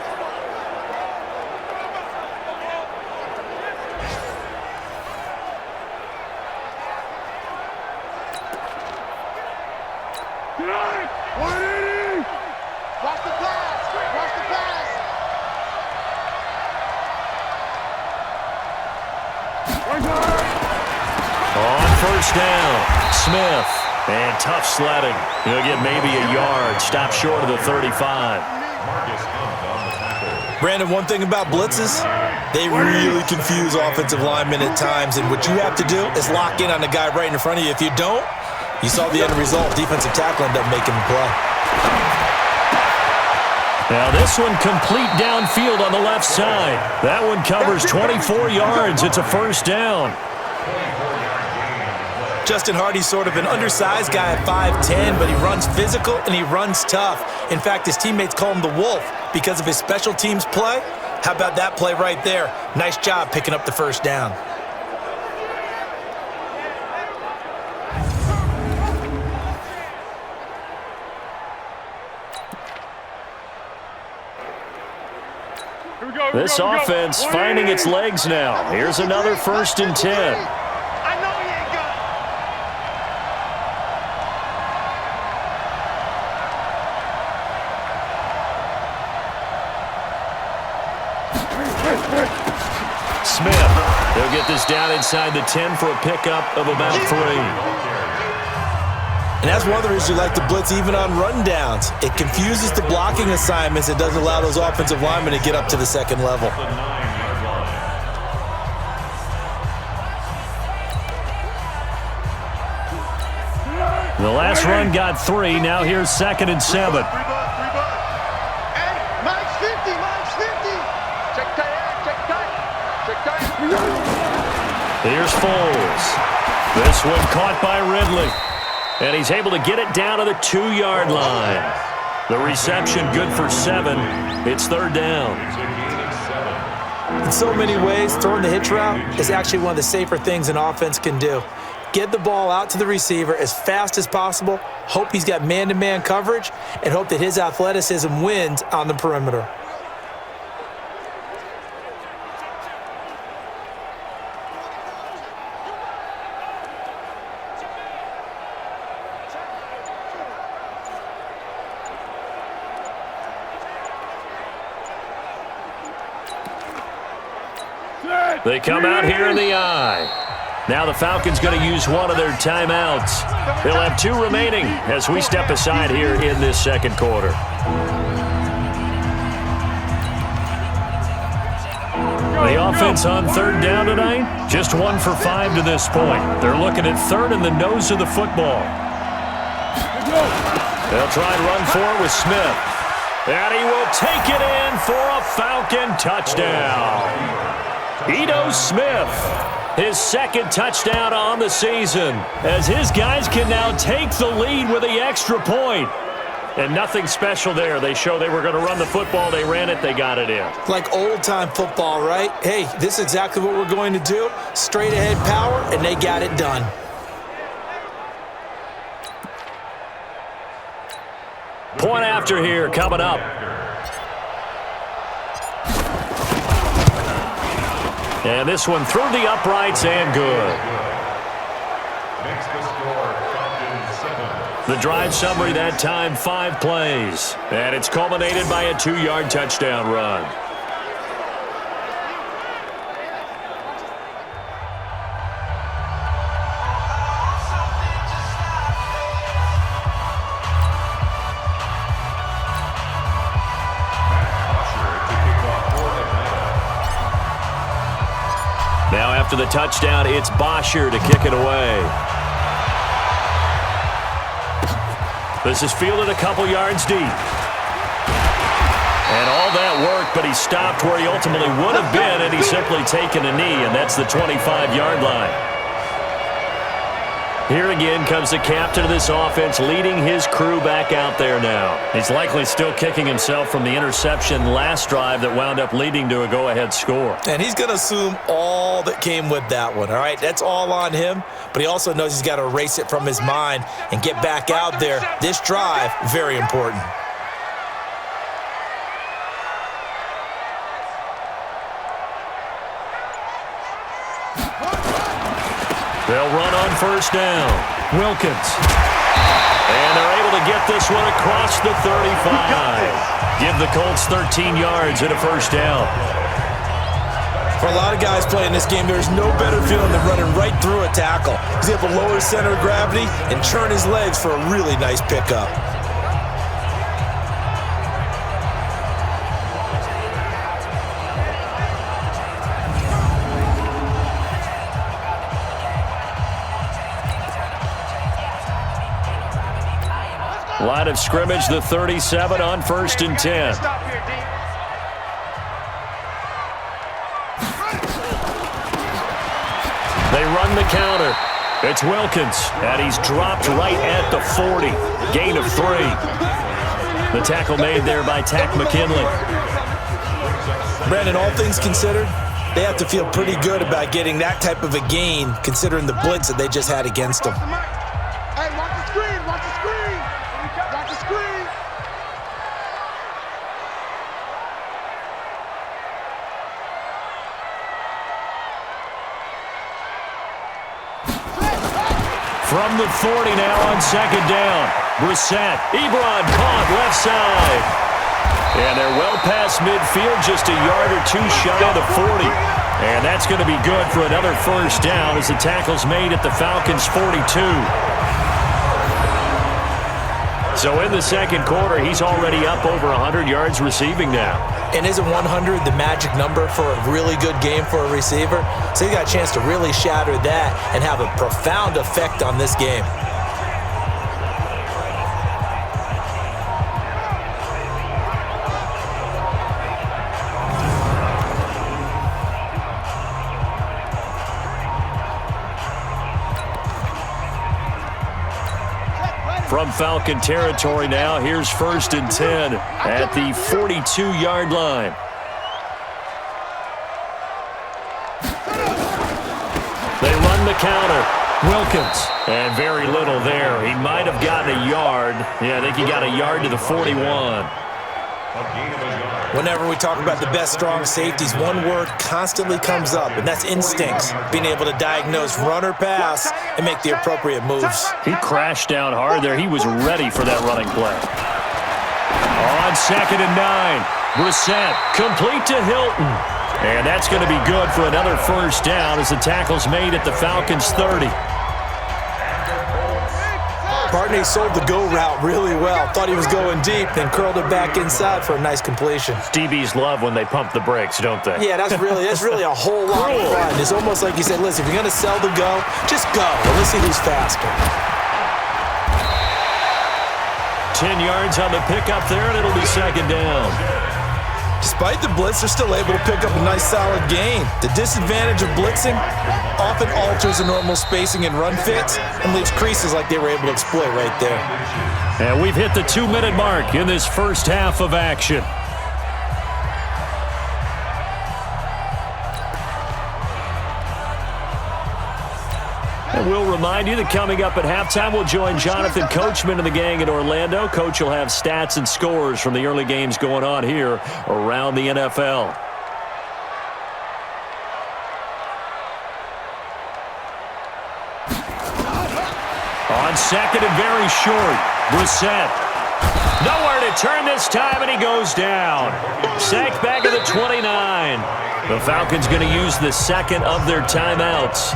On 1st down, Smith. And tough sledding. He'll get maybe a yard. Stop short of the 35. Brandon, one thing about blitzes, they really confuse offensive linemen at times. And what you have to do is lock in on the guy right in front of you. If you don't, you saw the end result. Defensive tackle ended up making the play. Now this one complete downfield on the left side. That one covers 24 yards. It's a 1st down. Justin Hardy's sort of an undersized guy at 5'10", but he runs physical and he runs tough. In fact, his teammates call him the Wolf because of his special teams play. How about that play right there? Nice job picking up the 1st down. This offense finding its legs now. Here's another 1st and 10. Smith, they'll get this down inside the 10 for a pickup of about 3. And that's one of the reasons you like to blitz even on run downs. It confuses the blocking assignments. It doesn't allow those offensive linemen to get up to the 2nd level. The last run got 3. Now here's 2nd and 7. Here's Foles. This one caught by Ridley. And he's able to get it down to the 2-yard line. The reception good for 7. It's 3rd down. In so many ways, throwing the hitch route is actually one of the safer things an offense can do. Get the ball out to the receiver as fast as possible, hope he's got man-to-man coverage, and hope that his athleticism wins on the perimeter. They come out here in the eye. Now the Falcons going to use one of their timeouts. They'll have 2 remaining as we step aside here in this second quarter. The offense on 3rd down tonight, just 1 for 5 to this point. They're looking at 3rd in the nose of the football. They'll try and run forward with Smith. And he will take it in for a Falcon touchdown. Ito Smith, his 2nd touchdown on the season, as his guys can now take the lead with the extra point. And nothing special there. They show they were going to run the football. They ran it. They got it in. Like old-time football, right? Hey, this is exactly what we're going to do. Straight-ahead power, and they got it done. Point after here coming up. And this one through the uprights and good. The drive summary that time, 5 plays. And it's culminated by a 2-yard touchdown run. Now after the touchdown, it's Bosher to kick it away. This is fielded a couple yards deep. And all that work, but he stopped where he ultimately would have been, and he's simply taken a knee, and that's the 25-yard line. Here again comes the captain of this offense, leading his crew back out there now. He's likely still kicking himself from the interception last drive that wound up leading to a go-ahead score. And he's going to assume all that came with that one, all right? That's all on him, but he also knows he's got to erase it from his mind and get back out there. This drive, very important. They'll run on 1st down. Wilkins. And they're able to get this one across the 35. Give the Colts 13 yards and a 1st down. For a lot of guys playing this game, there's no better feeling than running right through a tackle. He's able to lower his center of gravity and turn his legs for a really nice pickup. Line of scrimmage, the 37 on 1st and 10. They run the counter. It's Wilkins, and he's dropped right at the 40. Gain of 3. The tackle made there by Tack McKinley. Brandon, all things considered, they have to feel pretty good about getting that type of a gain, considering the blitz that they just had against them. Hey, watch the screen, watch the screen. Watch the screen. From the 40 now on 2nd down. Brissett. Ebron caught left side. And they're well past midfield, just a yard or 2 shy of the 40. And that's going to be good for another 1st down as the tackle's made at the Falcons' 42. So in the second quarter, he's already up over 100 yards receiving now. And isn't 100 the magic number for a really good game for a receiver? So he got a chance to really shatter that and have a profound effect on this game. From Falcon territory now, here's 1st and 10 at the 42-yard line. They run the counter. Wilkins. And very little there. He might have gotten a yard. Yeah, I think he got a yard to the 41. Whenever we talk about the best strong safeties, one word constantly comes up, and that's instincts. Being able to diagnose run or pass and make the appropriate moves. He crashed down hard there. He was ready for that running play. On 2nd and 9, Brissett complete to Hilton. And that's going to be good for another first down as the tackle's made at the Falcons' 30. Barney sold the go route really well. Thought he was going deep, then curled it back inside for a nice completion. DBs love when they pump the brakes, don't they? Yeah, that's really a whole lot of fun. It's almost like you said, listen, if you're going to sell the go, just go. And let's see who's faster. 10 yards on the pickup there, and it'll be 2nd down. Despite the blitz, they're still able to pick up a nice solid gain. The disadvantage of blitzing often alters the normal spacing and run fits and leaves creases like they were able to exploit right there. And we've hit the 2-minute mark in this first half of action. And we'll remind you that coming up at halftime, we'll join Jonathan Coachman and the gang in Orlando. Coach will have stats and scores from the early games going on here around the NFL. On 2nd and very short, Brissett. Nowhere to turn this time, and he goes down. Sacked back at the 29. The Falcons going to use the second of their timeouts.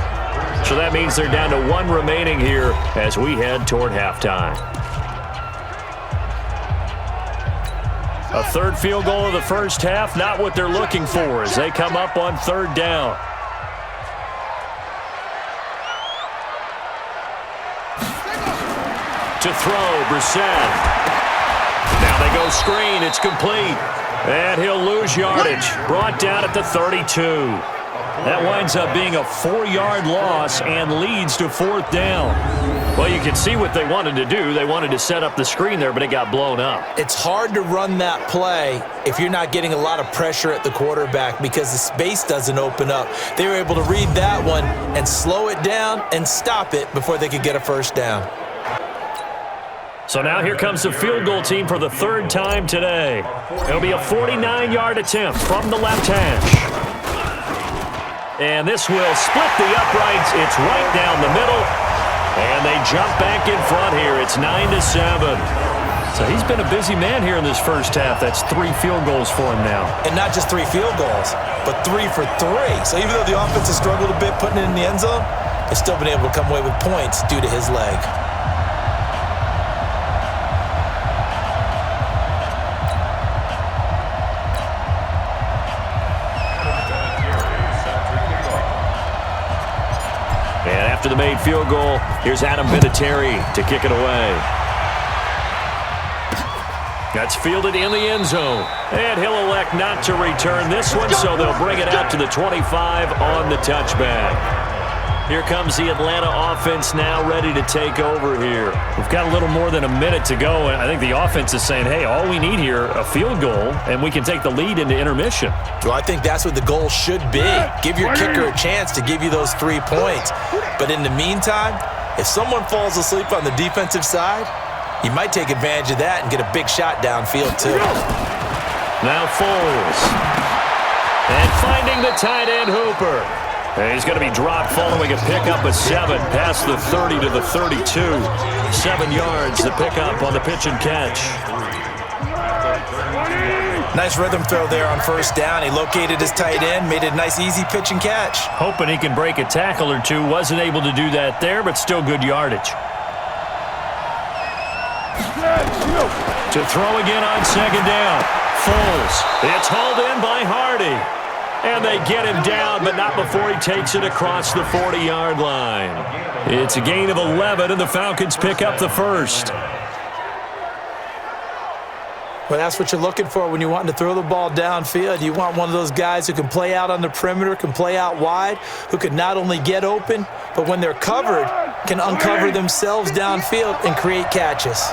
So that means they're down to 1 remaining here as we head toward halftime. A third field goal of the first half, not what they're looking for as they come up on 3rd down. To throw, Brissett. Now they go screen, it's complete. And he'll lose yardage. Brought down at the 32. That winds up being a 4-yard loss and leads to 4th down. Well, you can see what they wanted to do. They wanted to set up the screen there, but it got blown up. It's hard to run that play if you're not getting a lot of pressure at the quarterback because the space doesn't open up. They were able to read that one and slow it down and stop it before they could get a first down. So now here comes the field goal team for the 3rd time today. It'll be a 49-yard attempt from the left hash. And this will split the uprights. It's right down the middle. And they jump back in front here. It's 9-7. So he's been a busy man here in this first half. That's 3 field goals for him now. And not just 3 field goals, but 3 for 3. So even though the offense has struggled a bit putting it in the end zone, they've still been able to come away with points due to his leg. After the made field goal, here's Adam Vinatieri to kick it away. That's fielded in the end zone. And he'll elect not to return this one, so they'll bring it out to the 25 on the touchback. Here comes the Atlanta offense now ready to take over here. We've got a little more than a minute to go, and I think the offense is saying, hey, all we need here, a field goal, and we can take the lead into intermission. Well, I think that's what the goal should be. Give your kicker a chance to give you those 3 points. But in the meantime, if someone falls asleep on the defensive side, you might take advantage of that and get a big shot downfield too. Now Foles. And finding the tight end Hooper. And he's going to be dropped following a pickup of 7 past the 30 to the 32. 7 yards, the pickup on the pitch and catch. Nice rhythm throw there on first down. He located his tight end, made it a nice easy pitch and catch. Hoping he can break a tackle or two. Wasn't able to do that there, but still good yardage. To throw again on 2nd down. Foles. It's hauled in by Hardy. And they get him down, but not before he takes it across the 40-yard line. It's a gain of 11, and the Falcons pick up the first. Well, that's what you're looking for when you want to throw the ball downfield. You want one of those guys who can play out on the perimeter, can play out wide, who can not only get open, but when they're covered, can uncover themselves downfield and create catches.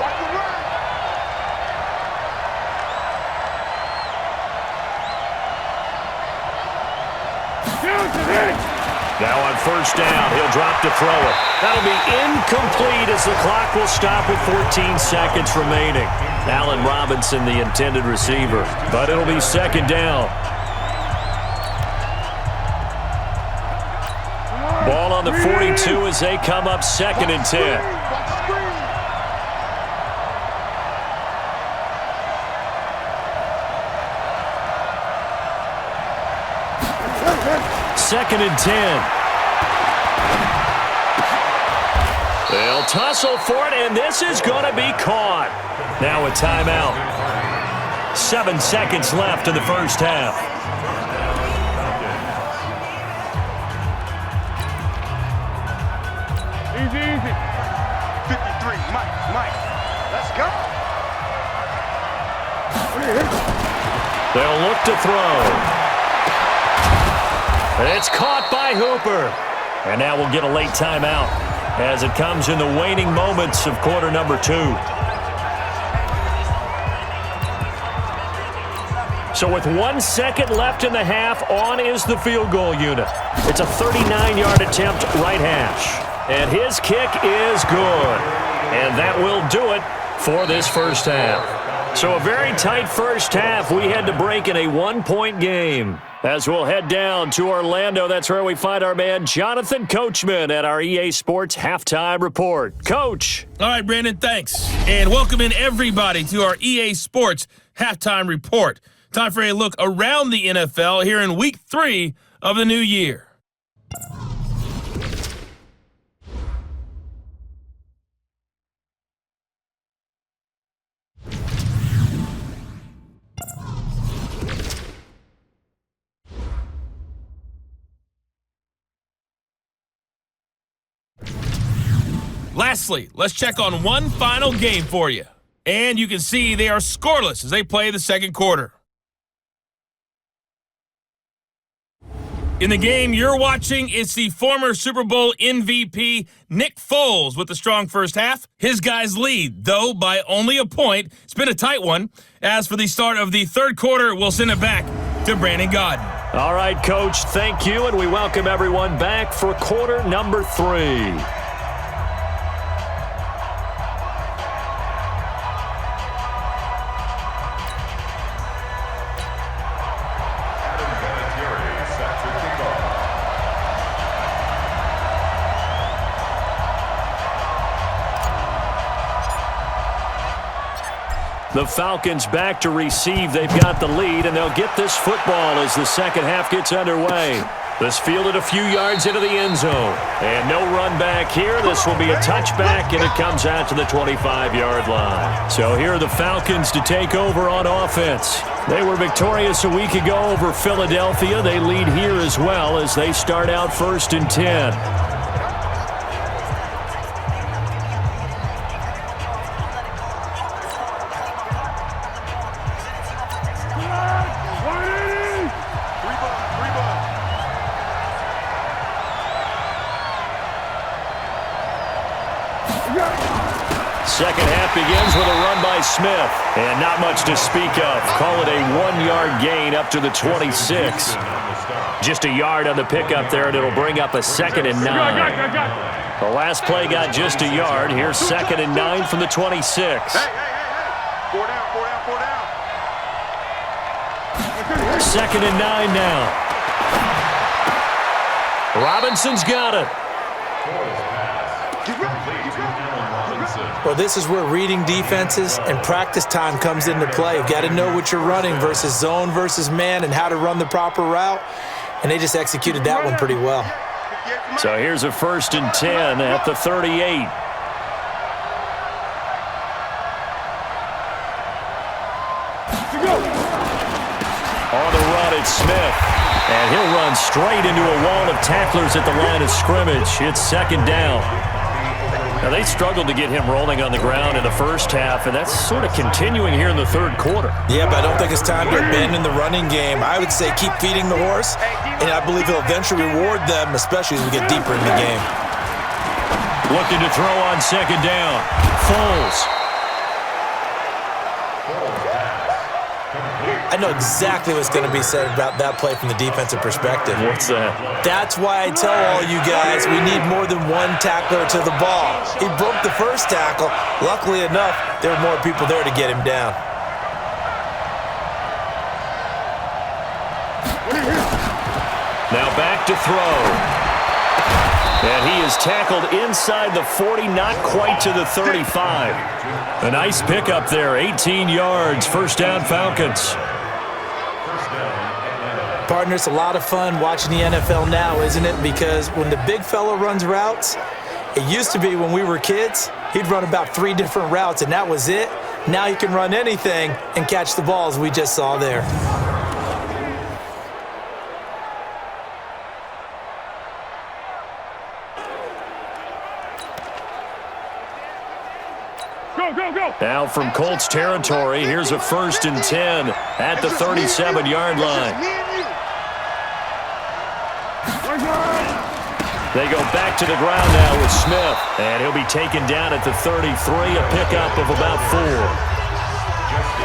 Now on first down, he'll drop to throw it. That'll be incomplete as the clock will stop with 14 seconds remaining. Allen Robinson, the intended receiver, but it'll be second down. Ball on the 42 as they come up second and 10. Second and 10. They'll tussle for it, and this is going to be caught. Now a timeout. 7 seconds left in the first half. Easy. 53, Mike. Let's go. They'll look to throw. It's caught by Hooper. And now we'll get a late timeout as it comes in the waning moments of quarter number 2. So with 1 second left in the half, on is the field goal unit. It's a 39-yard attempt right hash. And his kick is good. And that will do it for this first half. So a very tight first half. We had to break in a 1-point game. As we'll head down to Orlando, that's where we find our man Jonathan Coachman at our EA Sports Halftime Report. Coach. All right, Brandon, thanks. And welcome in everybody to our EA Sports Halftime Report. Time for a look around the NFL here in Week 3 of the new year. Lastly, let's check on one final game for you. And you can see they are scoreless as they play the second quarter. In the game you're watching, it's the former Super Bowl MVP Nick Foles with the strong first half. His guys lead, though, by only a point. It's been a tight one. As for the start of the third quarter, we'll send it back to Brandon Godden. All right, Coach, thank you, and we welcome everyone back for quarter number 3. The Falcons back to receive. They've got the lead, and they'll get this football as the second half gets underway. This fielded a few yards into the end zone. And no run back here. This will be a touchback, and it comes out to the 25-yard line. So here are the Falcons to take over on offense. They were victorious a week ago over Philadelphia. They lead here as well as they start out first and 10. Second half begins with a run by Smith. And not much to speak of. Call it a 1-yard gain up to the 26. Just a yard on the pickup there, and it'll bring up a second and 9. The last play got just a yard. Here's second and 9 from the 26. Hey. 4 down. Second and 9 now. Robinson's got it. Well, this is where reading defenses and practice time comes into play. You've got to know what you're running versus zone versus man and how to run the proper route. And they just executed that one pretty well. So here's a first and 10 at the 38. On the run, it's Smith. And he'll run straight into a wall of tacklers at the line of scrimmage. It's second down. Now, they struggled to get him rolling on the ground in the first half, and that's sort of continuing here in the third quarter. Yeah, but I don't think it's time to abandon the running game. I would say keep feeding the horse, and I believe he'll eventually reward them, especially as we get deeper in the game. Looking to throw on second down. Foles. I know exactly what's going to be said about that play from the defensive perspective. What's that? That's why I tell all you guys we need more than one tackler to the ball. He broke the first tackle. Luckily enough, there were more people there to get him down. Now back to throw. And he is tackled inside the 40, not quite to the 35. A nice pickup there, 18 yards, first down Falcons. Partner, it's a lot of fun watching the NFL now, isn't it? Because when the big fella runs routes, it used to be when we were kids, he'd run about 3 different routes, and that was it. Now he can run anything and catch the balls we just saw there. Now from Colts territory, here's a 1st and 10 at the 37-yard line. They go back to the ground now with Smith, and he'll be taken down at the 33, a pickup of about 4.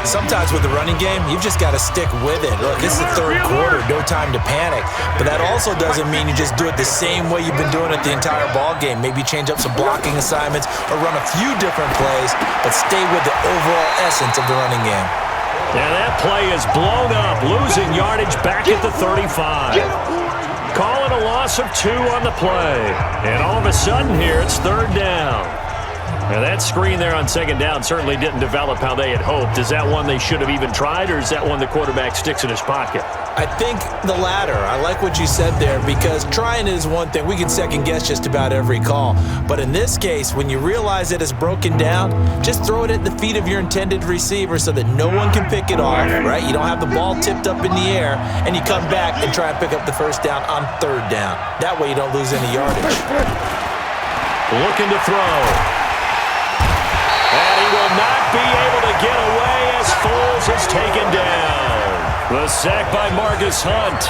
Sometimes with the running game, you've just got to stick with it. Look, it's the third quarter, no time to panic. But that also doesn't mean you just do it the same way you've been doing it the entire ball game. Maybe change up some blocking assignments or run a few different plays, but stay with the overall essence of the running game. And that play is blown up, losing yardage back at the 35. Calling a loss of 2 on the play. And all of a sudden here, it's 3rd down. Now that screen there on 2nd down certainly didn't develop how they had hoped. Is that one they should have even tried, or is that one the quarterback sticks in his pocket? I think the latter. I like what you said there, because trying it is one thing. We can second guess just about every call. But in this case, when you realize that it's broken down, just throw it at the feet of your intended receiver so that no one can pick it off, right? You don't have the ball tipped up in the air, and you come back and try and pick up the 1st down on 3rd down. That way you don't lose any yardage. Looking to throw. And he will not be able to get away as Foles is taken down. The sack by Marcus Hunt.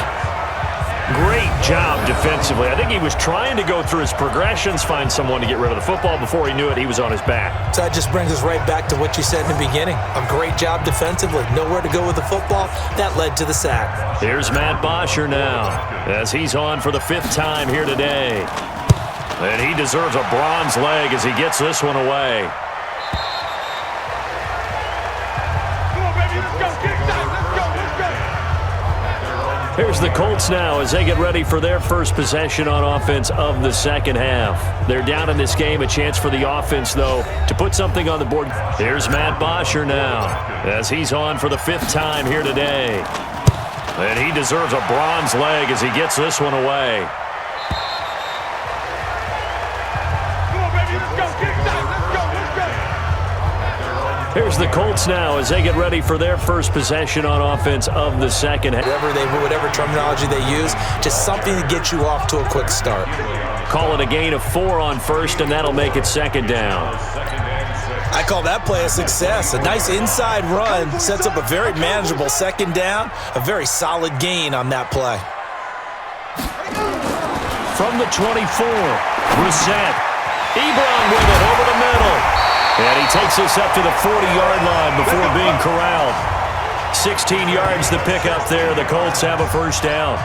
Great job defensively. I think he was trying to go through his progressions, find someone to get rid of the football. Before he knew it, he was on his back. So that just brings us right back to what you said in the beginning. A great job defensively. Nowhere to go with the football. That led to the sack. Here's Matt Bosher now as he's on for the 5th time here today. And he deserves a bronze leg as he gets this one away. Here's the Colts now as they get ready for their first possession on offense of the 2nd half. They're down in this game, a chance for the offense, though, to put something on the board. Here's Matt Bosher now as he's on for the 5th time here today. And he deserves a bronze leg as he gets this one away. Here's the Colts now as they get ready for their first possession on offense of the 2nd half. Whatever terminology they use, just something to get you off to a quick start. Call it a gain of 4 on 1st, and that'll make it 2nd down. I call that play a success. A nice inside run sets up a very manageable 2nd down, a very solid gain on that play. From the 24, Brissett. Ebron with it over the middle. And he takes this up to the 40-yard line before being corralled. 16 yards to pick up there. The Colts have a 1st down.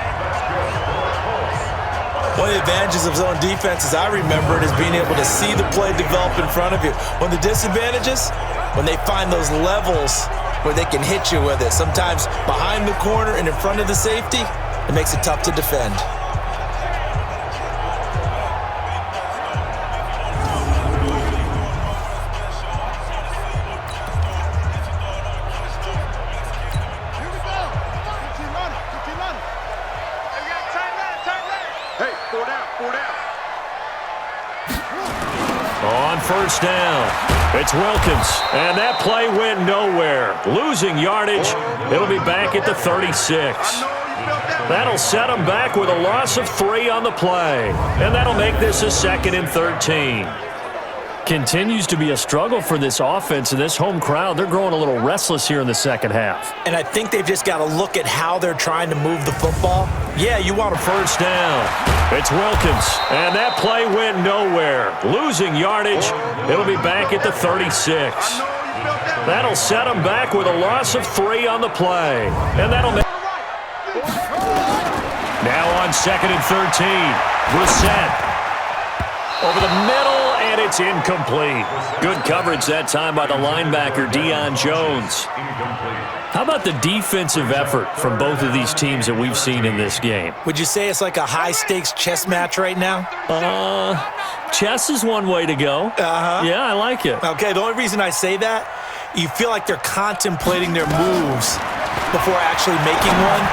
One of the advantages of zone defense, as I remember it, is being able to see the play develop in front of you. One of the disadvantages, when they find those levels where they can hit you with it, sometimes behind the corner and in front of the safety, it makes it tough to defend. On 1st down, it's Wilkins, and that play went nowhere. Losing yardage, it'll be back at the 36. That'll set them back with a loss of 3 on the play, and that'll make this a 2nd and 13. Continues to be a struggle for this offense and this home crowd. They're growing a little restless here in the 2nd half. And I think they've just got to look at how they're trying to move the football. Yeah, you want a 1st down. It's Wilkins, and that play went nowhere. Losing yardage, it'll be back at the 36. That'll set them back with a loss of 3 on the play. And that'll make... Now on 2nd and 13. Brissett. Over the middle, and it's incomplete. Good coverage that time by the linebacker, Deion Jones. How about the defensive effort from both of these teams that we've seen in this game? Would you say it's like a high-stakes chess match right now? Chess is one way to go. Uh-huh. Yeah, I like it. Okay, the only reason I say that, you feel like they're contemplating their moves before actually making one,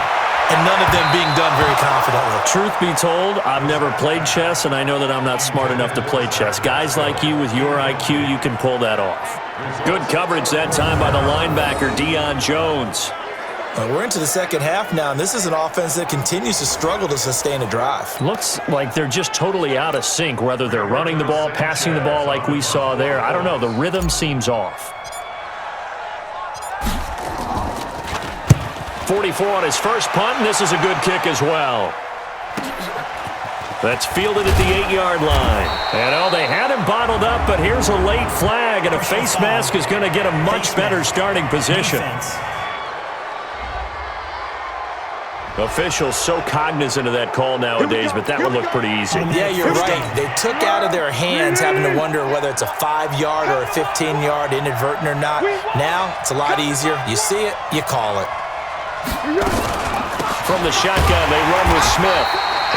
and none of them being done very confidently. Truth be told, I've never played chess, and I know that I'm not smart enough to play chess. Guys like you with your IQ, you can pull that off. Good coverage that time by the linebacker, Deion Jones. We're into the second half now, and this is an offense that continues to struggle to sustain a drive. Looks like they're just totally out of sync, whether they're running the ball, passing the ball like we saw there. I don't know. The rhythm seems off. 44 on his first punt, and this is a good kick as well. That's fielded at the 8-yard line. And, they had him bottled up, but here's a late flag, and a face mask is going to get a much better starting position. Officials so cognizant of that call nowadays, but that would look pretty easy. Yeah, you're right. They took out of their hands having to wonder whether it's a 5-yard or a 15-yard inadvertent or not. Now, it's a lot easier. You see it, you call it. From the shotgun, they run with Smith.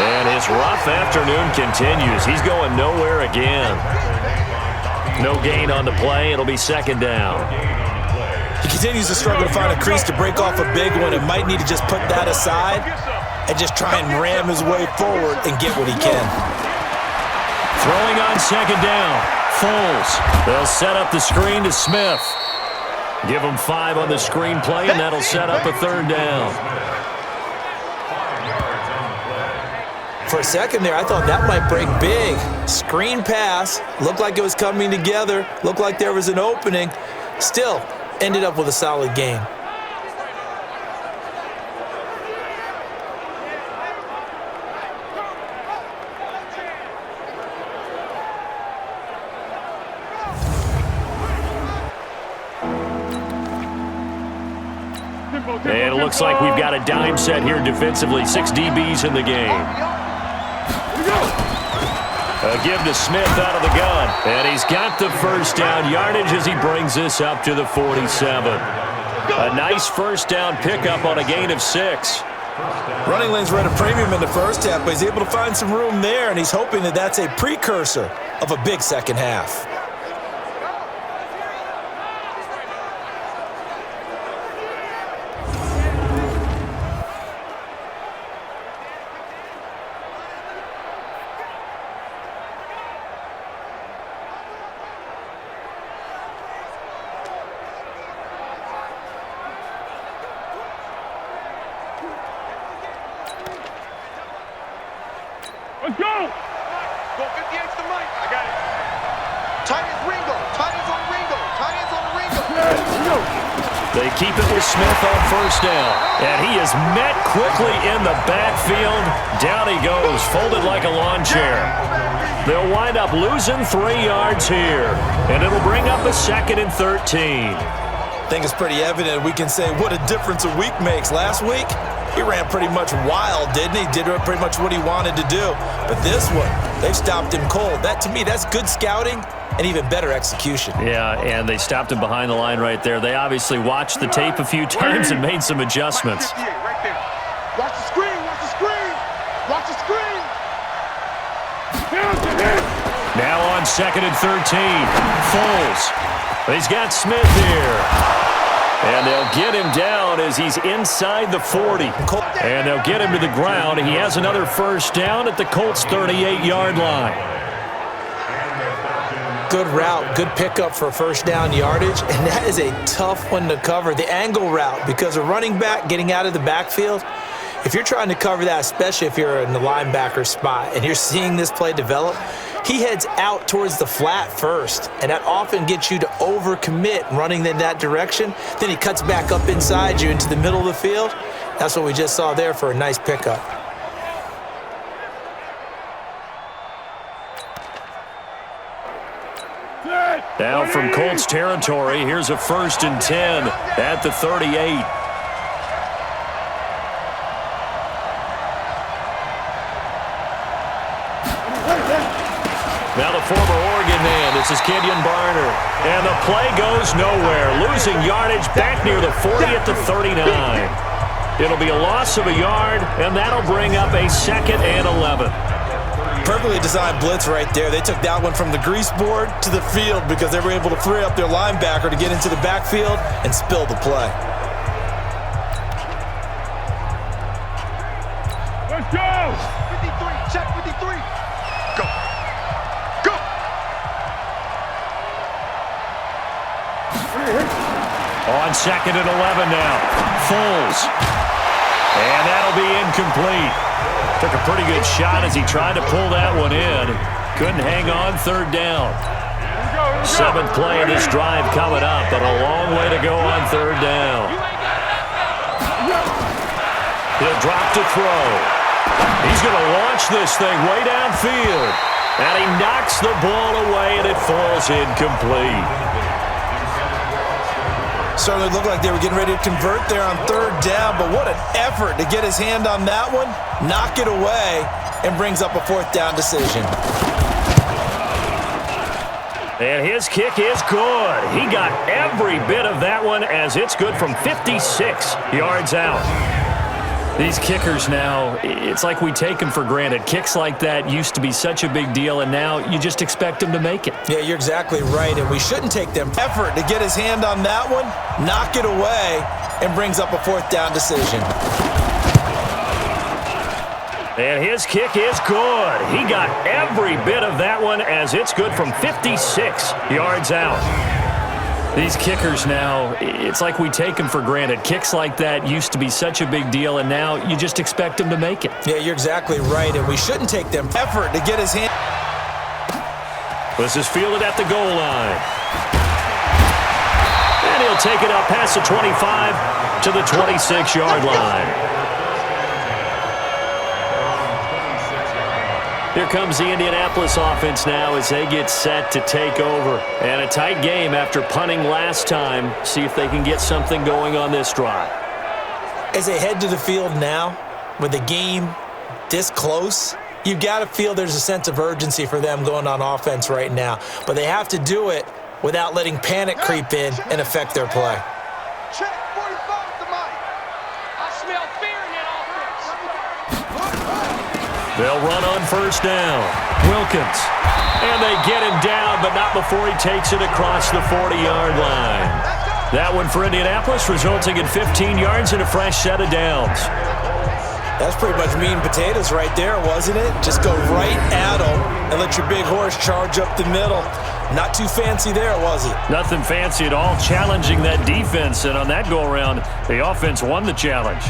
And his rough afternoon continues. He's going nowhere again. No gain on the play. It'll be 2nd down. He continues to struggle to find a crease to break off a big one and might need to just put that aside and just try and ram his way forward and get what he can. Throwing on 2nd down. Foles. They'll set up the screen to Smith. Give him 5 on the screen play, and that'll set up a 3rd down. For a second there, I thought that might break big. Screen pass. Looked like it was coming together. Looked like there was an opening. Still, ended up with a solid game. And it looks like we've got a dime set here defensively. 6 DBs in the game. A give to Smith out of the gun. And he's got the first down yardage as he brings this up to the 47. A nice first down pickup on a gain of 6. Running lanes were at a premium in the first half, but he's able to find some room there, and he's hoping that that's a precursor of a big second half. Let's go! Go 58 to Mike. I got it. Tight ends Ringo. Tight ends on Ringo. Tight ends on Ringo. They keep it with Smith on first down. And he is met quickly in the backfield. Down he goes, folded like a lawn chair. They'll wind up losing 3 yards here. And it'll bring up a 2nd and 13. I think it's pretty evident we can say what a difference a week makes. Last week, he ran pretty much wild, didn't he? Did pretty much what he wanted to do. But this one, they've stopped him cold. That, to me, that's good scouting and even better execution. Yeah, and they stopped him behind the line right there. They obviously watched the tape a few times and made some adjustments. Right there. Watch the screen. Watch the screen. Watch the screen. Now on 2nd and 13. Foles. He's got Smith here. And they'll get him down as he's inside the 40. And they'll get him to the ground. He has another first down at the Colts' 38-yard line. Good route, good pickup for first down yardage, and that is a tough one to cover. The angle route, because a running back getting out of the backfield, if you're trying to cover that, especially if you're in the linebacker spot and you're seeing this play develop, he heads out towards the flat first, and that often gets you to overcommit running in that direction. Then he cuts back up inside you into the middle of the field. That's what we just saw there for a nice pickup. Now from Colts territory, here's a 1st and 10 at the 38. Now the former Oregon man, this is Kenyon Barner. And the play goes nowhere, losing yardage back near the 40 at the 39. It'll be a loss of a yard, and that'll bring up a 2nd and 11. Perfectly designed blitz right there. They took that one from the grease board to the field because they were able to free up their linebacker to get into the backfield and spill the play. Let's go! 53, check 53. Go. Go! On 2nd and 11 now. Foles. And that'll be incomplete. Took a pretty good shot as he tried to pull that one in. Couldn't hang on 3rd down. 7th play of this drive coming up, but a long way to go on 3rd down. He'll drop to throw. He's going to launch this thing way downfield. And he knocks the ball away, and it falls incomplete. Certainly looked like they were getting ready to convert there on 3rd down, but what an effort to get his hand on that one, knock it away, and brings up a 4th down decision. And his kick is good. He got every bit of that one as it's good from 56 yards out. These kickers now, it's like we take them for granted. Kicks like that used to be such a big deal, and now you just expect them to make it. Yeah, you're exactly right, and we shouldn't take them. Effort to get his hand on that one, knock it away, and brings up a 4th down decision. And his kick is good. He got every bit of that one as it's good from 56 yards out. These kickers now, it's like we take them for granted. Kicks like that used to be such a big deal, and now you just expect them to make it. Yeah, you're exactly right, and we shouldn't take them. Effort to get his hand. This is fielded at the goal line. And he'll take it up past the 25 to the 26-yard line. Here comes the Indianapolis offense now as they get set to take over. And a tight game after punting last time. See if they can get something going on this drive. As they head to the field now, with the game this close, you've got to feel there's a sense of urgency for them going on offense right now. But they have to do it without letting panic creep in and affect their play. Check 45 at the mic. I smell fear in that offense. They'll run on 1st down. Wilkins. And they get him down, but not before he takes it across the 40-yard line. That one for Indianapolis, resulting in 15 yards and a fresh set of downs. That's pretty much meat and potatoes right there, wasn't it? Just go right at them and let your big horse charge up the middle. Not too fancy there, was it? Nothing fancy at all, challenging that defense. And on that go-around, the offense won the challenge.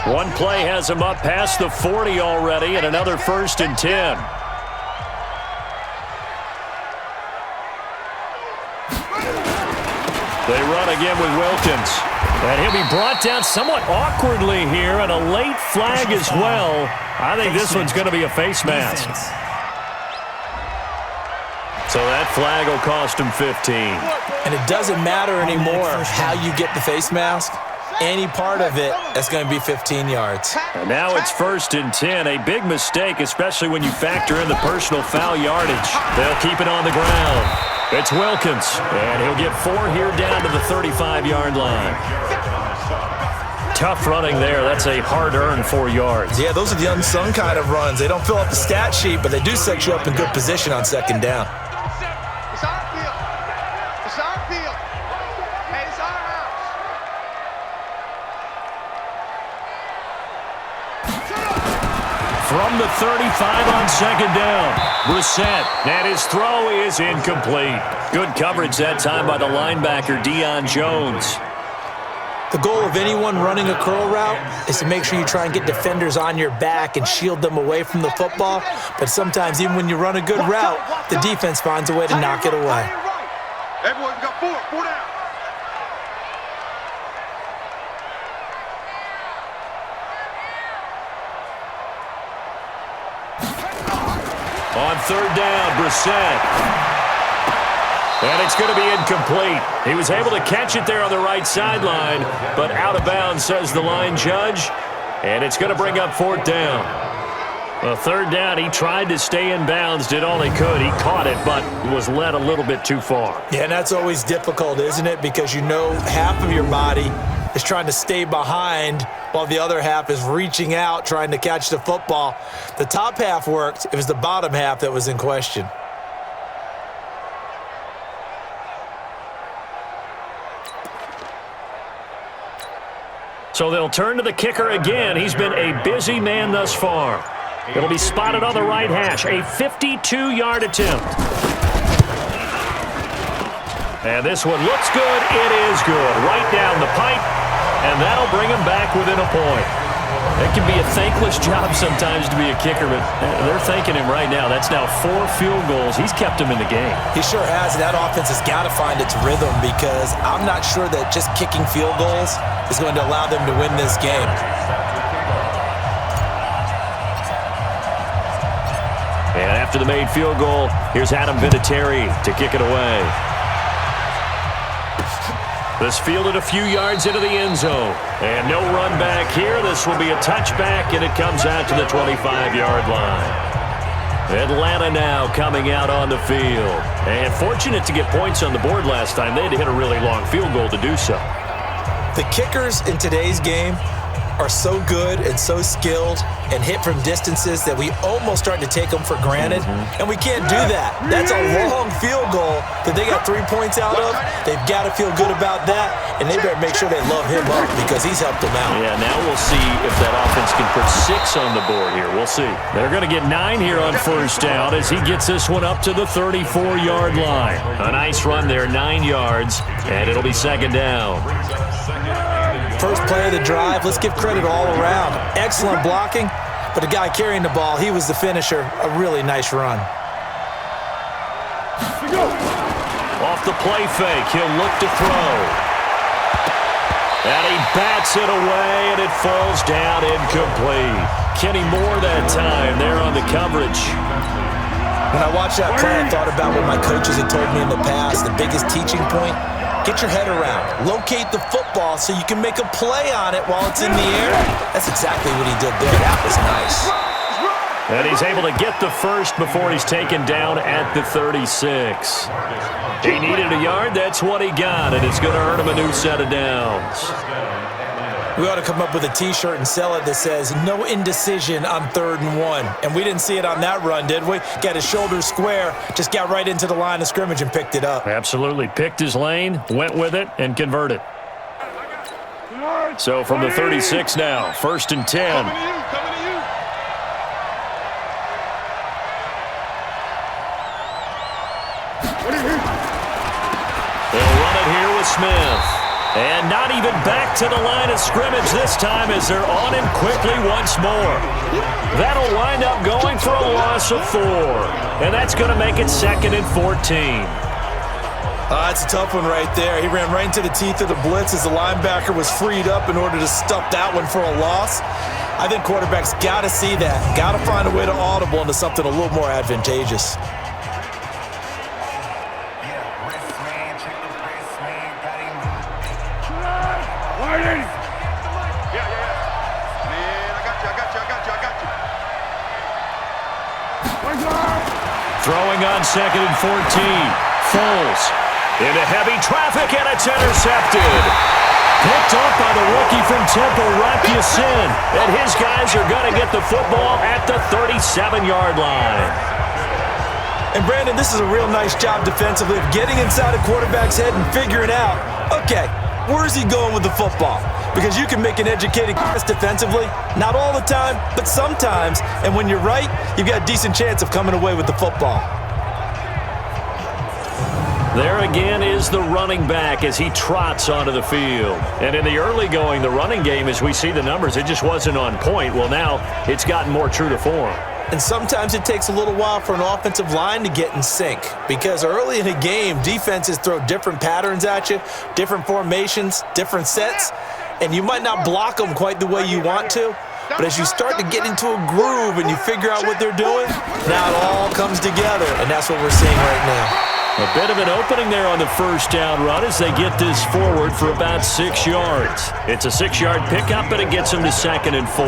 One play has him up past the 40 already, and another 1st and 10. They run again with Wilkins. And he'll be brought down somewhat awkwardly here, and a late flag as well. I think this one's going to be a face mask. So that flag will cost him 15. And it doesn't matter anymore how you get the face mask. Any part of it, that's going to be 15 yards. And now it's 1st and 10. A big mistake, especially when you factor in the personal foul yardage. They'll keep it on the ground. It's Wilkins, and he'll get 4 here down to the 35-yard line. Tough running there. That's a hard-earned 4 yards. Yeah, those are the unsung kind of runs. They don't fill up the stat sheet, but they do set you up in good position on 2nd down. It's our field. It's our field. Hey, it's our house. From the 35 on 2nd down, Brissett, and his throw is incomplete. Good coverage that time by the linebacker, Deion Jones. The goal of anyone running a curl route is to make sure you try and get defenders on your back and shield them away from the football. But sometimes, even when you run a good route, the defense finds a way to knock it away. Everyone got 4 down. On third down. Brissett. And it's going to be incomplete. He was able to catch it there on the right sideline, but out of bounds, says the line judge. And it's going to bring up fourth down. Well, third down, he tried to stay in bounds, did all he could. He caught it, but was led a little bit too far. Yeah, and that's always difficult, isn't it? Because you know half of your body is trying to stay behind while the other half is reaching out, trying to catch the football. The top half worked. It was the bottom half that was in question. So they'll turn to the kicker again. He's been a busy man thus far. It'll be spotted on the right hash. A 52-yard attempt. And this one looks good. It is good. Right down the pipe. And that'll bring him back within a point. It can be a thankless job sometimes to be a kicker, but they're thanking him right now. That's now 4 field goals. He's kept him in the game. He sure has, and that offense has got to find its rhythm because I'm not sure that just kicking field goals is going to allow them to win this game. And after the made field goal, here's Adam Vinatieri to kick it away. This fielded a few yards into the end zone. And no run back here. This will be a touchback, and it comes out to the 25-yard line. Atlanta now coming out on the field. And fortunate to get points on the board last time. They had to hit a really long field goal to do so. The kickers in today's game are so good and so skilled and hit from distances that we almost start to take them for granted, and we can't do that. That's a long field goal that they got 3 points out of. They've got to feel good about that, and they better make sure they love him up because he's helped them out. Yeah, now we'll see if that offense can put 6 on the board here. We'll see. They're going to get 9 here on first down as he gets this one up to the 34-yard line. A nice run there, 9 yards, and it'll be second down. First play of the drive, let's give credit all around. Excellent blocking, but the guy carrying the ball, he was the finisher. A really nice run. Off the play fake, he'll look to throw. And he bats it away, and it falls down incomplete. Kenny Moore that time there on the coverage. When I watched that play, I thought about what my coaches had told me in the past. The biggest teaching point, get your head around. Locate the football so you can make a play on it while it's in the air. That's exactly what he did there. That was nice. And he's able to get the first before he's taken down at the 36. He needed a yard. That's what he got, and it's going to earn him a new set of downs. We ought to come up with a T-shirt and sell it that says, no indecision on 3rd and 1. And we didn't see it on that run, did we? Got his shoulders square, just got right into the line of scrimmage and picked it up. Absolutely. Picked his lane, went with it, and converted. So from the 36 now, 1st and 10. They'll run it here with Smith. And not even back to the line of scrimmage this time as they're on him quickly once more. That'll wind up going for a loss of 4. And that's going to make it 2nd and 14. That's a tough one right there. He ran right into the teeth of the blitz as the linebacker was freed up in order to stuff that one for a loss. I think quarterbacks got to see that. Got to find a way to audible into something a little more advantageous. Throwing on 2nd and 14. Foles into heavy traffic, and it's intercepted. Picked off by the rookie from Temple, Rock Ya-Sin. And his guys are going to get the football at the 37-yard line. And Brandon, this is a real nice job defensively of getting inside a quarterback's head and figuring out, okay, where's he going with the football? Because you can make an educated guess defensively, not all the time, but sometimes. And when you're right, you've got a decent chance of coming away with the football. There again is the running back as he trots onto the field. And in the early going, the running game, as we see the numbers, it just wasn't on point. Well, now it's gotten more true to form. And sometimes it takes a little while for an offensive line to get in sync because early in a game, defenses throw different patterns at you, different formations, different sets, and you might not block them quite the way you want to, But as you start to get into a groove and you figure out what they're doing, now it all comes together, and that's what we're seeing right now. A bit of an opening there on the first down run as they get this forward for about 6 yards. It's a 6-yard pickup, and it gets them to 2nd and 4.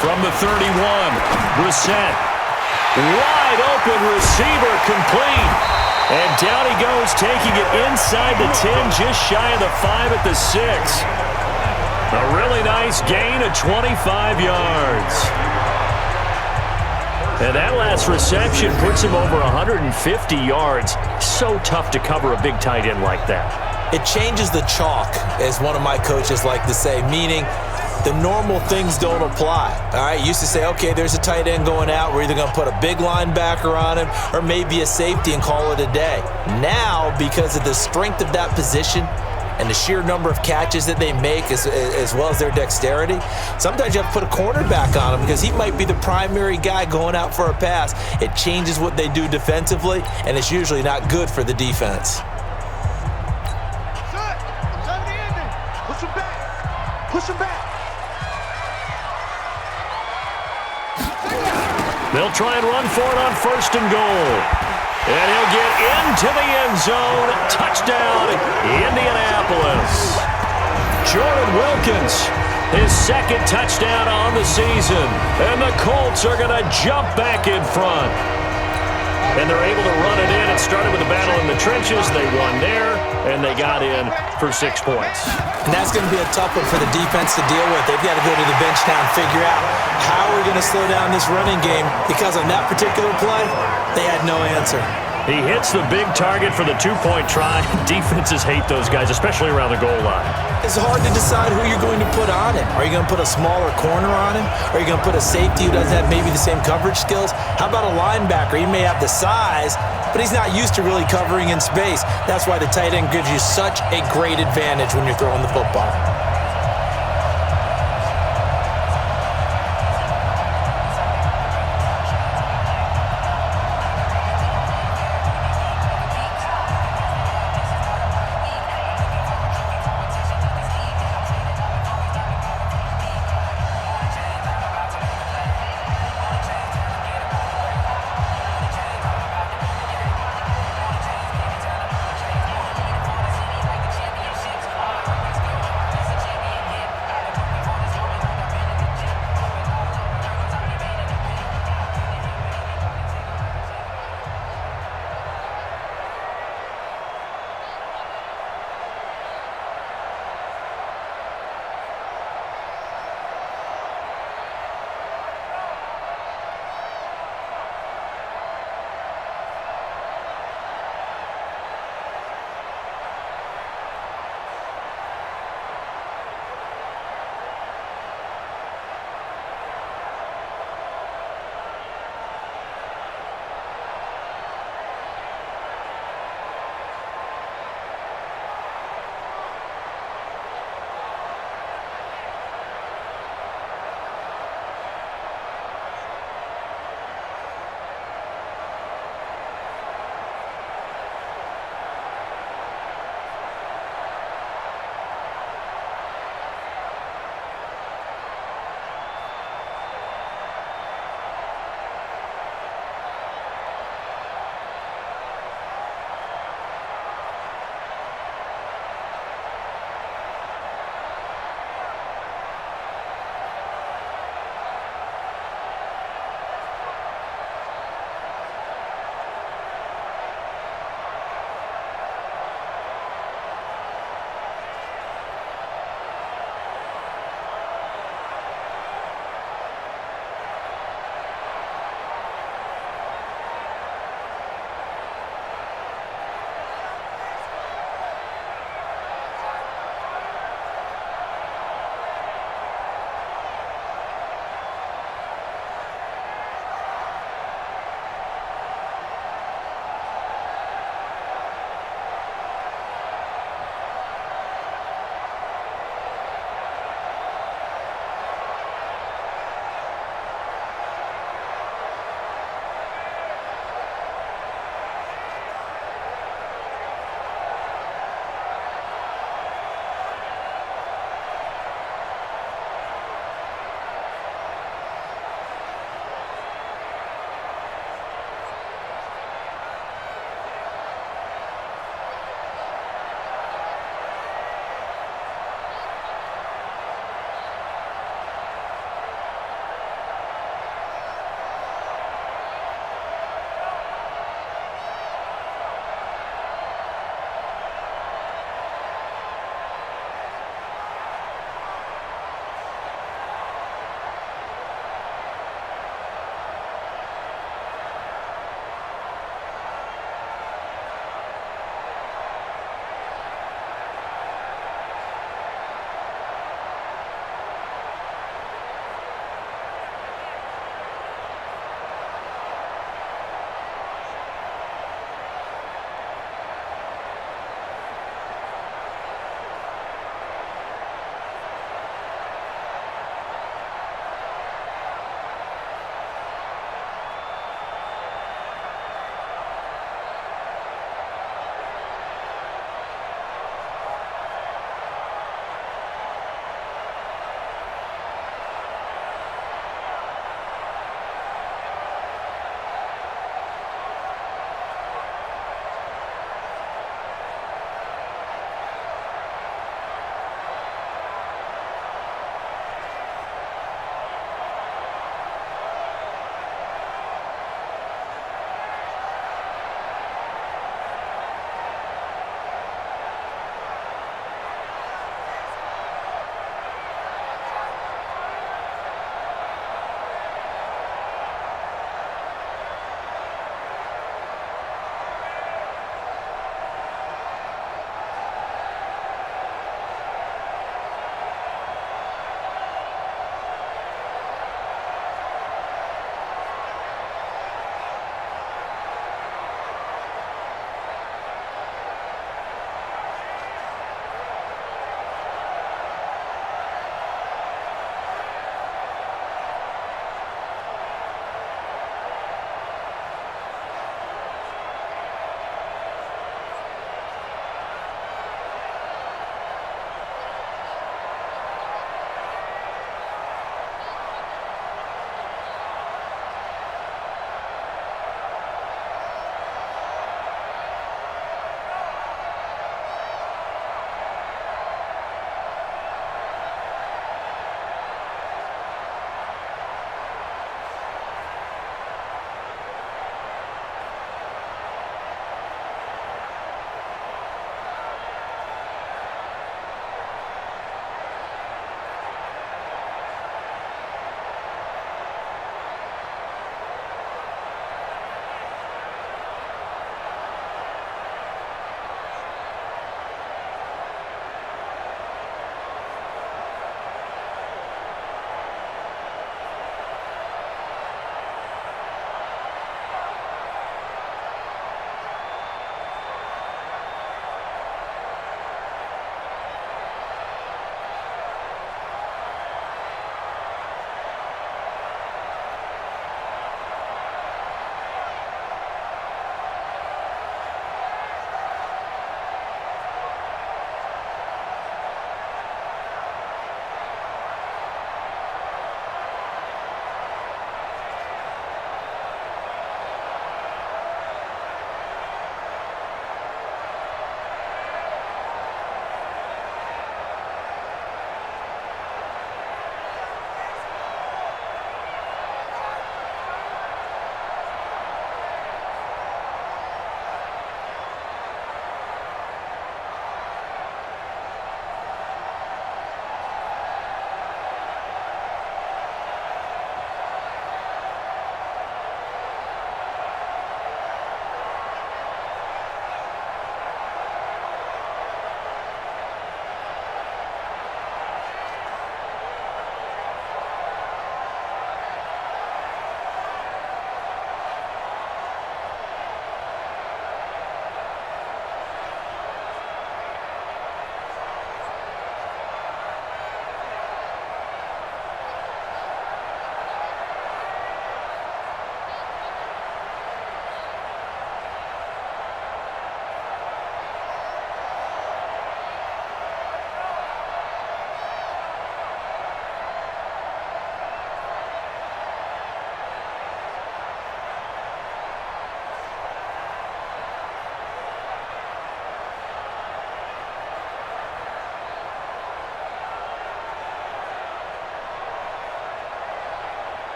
From the 31, Brissett. Wide open receiver complete. And down he goes, taking it inside the 10, just shy of the 5 at the 6. A really nice gain of 25 yards. And that last reception puts him over 150 yards. So tough to cover a big tight end like that. It changes the chalk, as one of my coaches like to say, meaning the normal things don't apply. All right, used to say, okay, there's a tight end going out. We're either going to put a big linebacker on him or maybe a safety and call it a day. Now, because of the strength of that position and the sheer number of catches that they make as well as their dexterity, sometimes you have to put a cornerback on him because he might be the primary guy going out for a pass. It changes what they do defensively, and it's usually not good for the defense. Push him back. Push him back. They'll try and run for it on 1st and goal. And he'll get into the end zone. Touchdown, Indianapolis. Jordan Wilkins, his 2nd touchdown on the season. And the Colts are going to jump back in front. And they're able to run it in. It started with a battle in the trenches. They won there, and they got in for 6 points. And that's going to be a tough one for the defense to deal with. They've got to go to the bench now and figure out how we're going to slow down this running game, because on that particular play, they had no answer. He hits the big target for the 2-point try. Defenses hate those guys, especially around the goal line. It's hard to decide who you're going to put on him. Are you going to put a smaller corner on him? Are you going to put a safety who doesn't have maybe the same coverage skills? How about a linebacker? He may have the size, but he's not used to really covering in space. That's why the tight end gives you such a great advantage when you're throwing the football.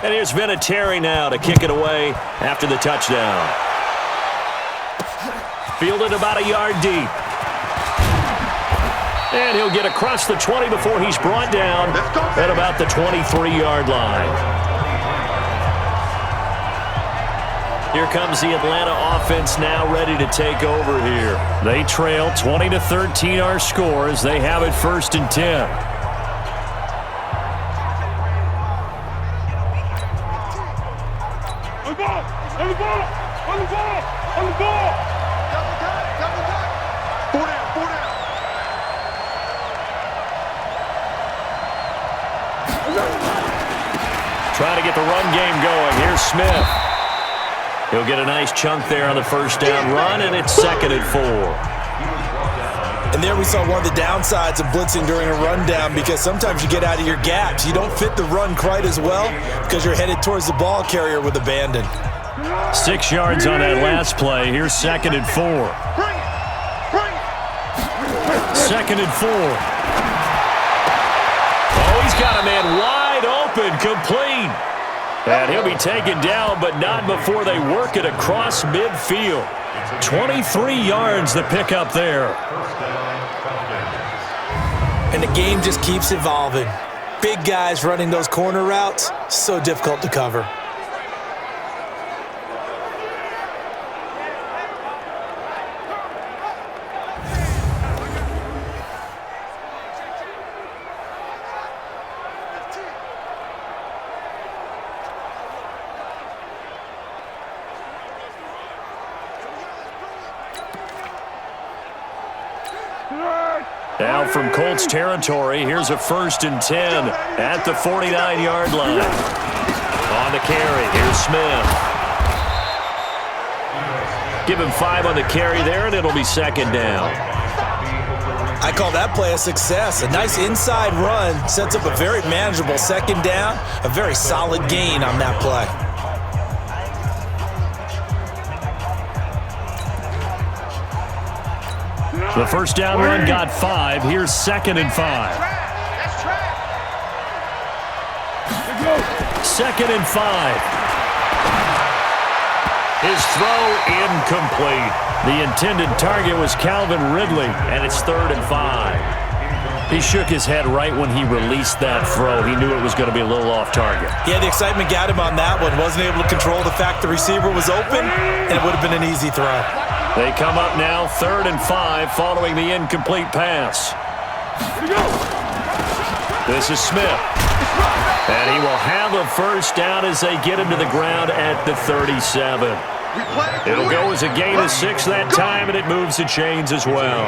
And here's Vinatieri now to kick it away after the touchdown. Fielded about a yard deep. And he'll get across the 20 before he's brought down at about the 23-yard line. Here comes the Atlanta offense now ready to take over here. They trail 20-13 our score as they have it 1st and 10. On the ball! On the ball! On the ball! On the ball! Double time! Double time! 4 down! 4 down! Trying to get the run game going. Here's Smith. He'll get a nice chunk there on the 1st down run, and it's 2nd and 4. And there we saw one of the downsides of blitzing during a rundown, because sometimes you get out of your gaps. You don't fit the run quite as well because you're headed towards the ball carrier with abandon. 6 yards on that last play. Here's 2nd and 4. 2nd and 4. Oh, he's got a man wide open, complete. And he'll be taken down, but not before they work it across midfield. 23 yards the pickup there. And the game just keeps evolving. Big guys running those corner routes, so difficult to cover. Now from Colts territory, here's a 1st and 10 at the 49-yard line. On the carry, here's Smith. Give him 5 on the carry there, and it'll be 2nd down. I call that play a success. A nice inside run sets up a very manageable 2nd down, a very solid gain on that play. The 1st down run got 5. Here's 2nd and 5. 2nd and 5. His throw incomplete. The intended target was Calvin Ridley, and it's 3rd and 5. He shook his head right when he released that throw. He knew it was going to be a little off target. Yeah, the excitement got him on that one. Wasn't able to control the fact the receiver was open, and it would have been an easy throw. They come up now 3rd and 5 following the incomplete pass. This is Smith. And he will have a 1st down as they get him to the ground at the 37. It'll go as a gain of 6 that time, and it moves the chains as well.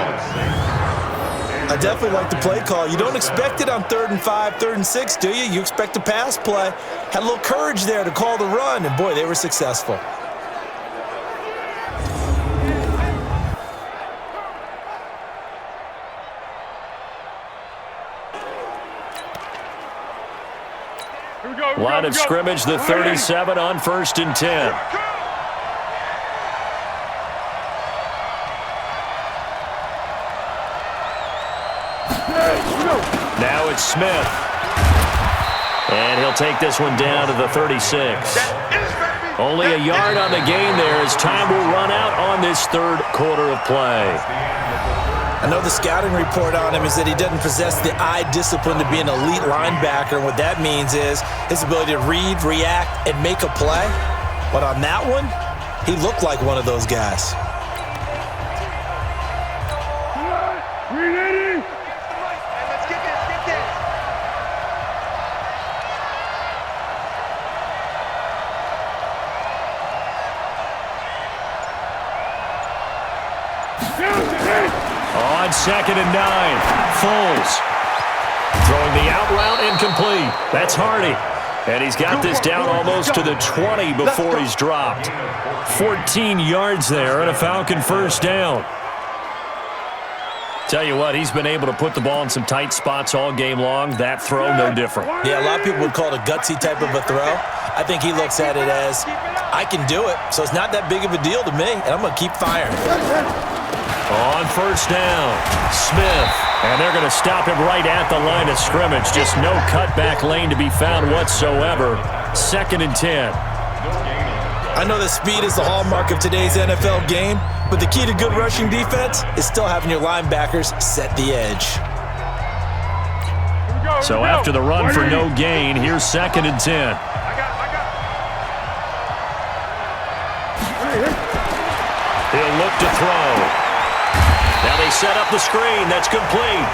I definitely like the play call. You don't expect it on 3rd and 5, 3rd and 6, do you? You expect a pass play. Had a little courage there to call the run, and boy, they were successful. Line of scrimmage, the 37 on 1st and 10. Now it's Smith. And he'll take this one down to the 36. Only a yard on the gain there as time will run out on this 3rd quarter of play. I know the scouting report on him is that he doesn't possess the eye discipline to be an elite linebacker. And what that means is his ability to read, react, and make a play. But on that one, he looked like one of those guys. Let's get this, get this. On 2nd and 9, Foles. Throwing the out route incomplete. That's Hardy. And he's got this down almost to the 20 before he's dropped. 14 yards there and a Falcon 1st down. Tell you what, he's been able to put the ball in some tight spots all game long. That throw, no different. Yeah, a lot of people would call it a gutsy type of a throw. I think he looks at it as, I can do it, so it's not that big of a deal to me, and I'm going to keep firing. On 1st down, Smith. And they're going to stop him right at the line of scrimmage. Just no cutback lane to be found whatsoever. 2nd and 10. I know that speed is the hallmark of today's NFL game, but the key to good rushing defense is still having your linebackers set the edge. So after the run for no gain, here's 2nd and 10. He'll look to throw. Now they set up the screen. That's complete.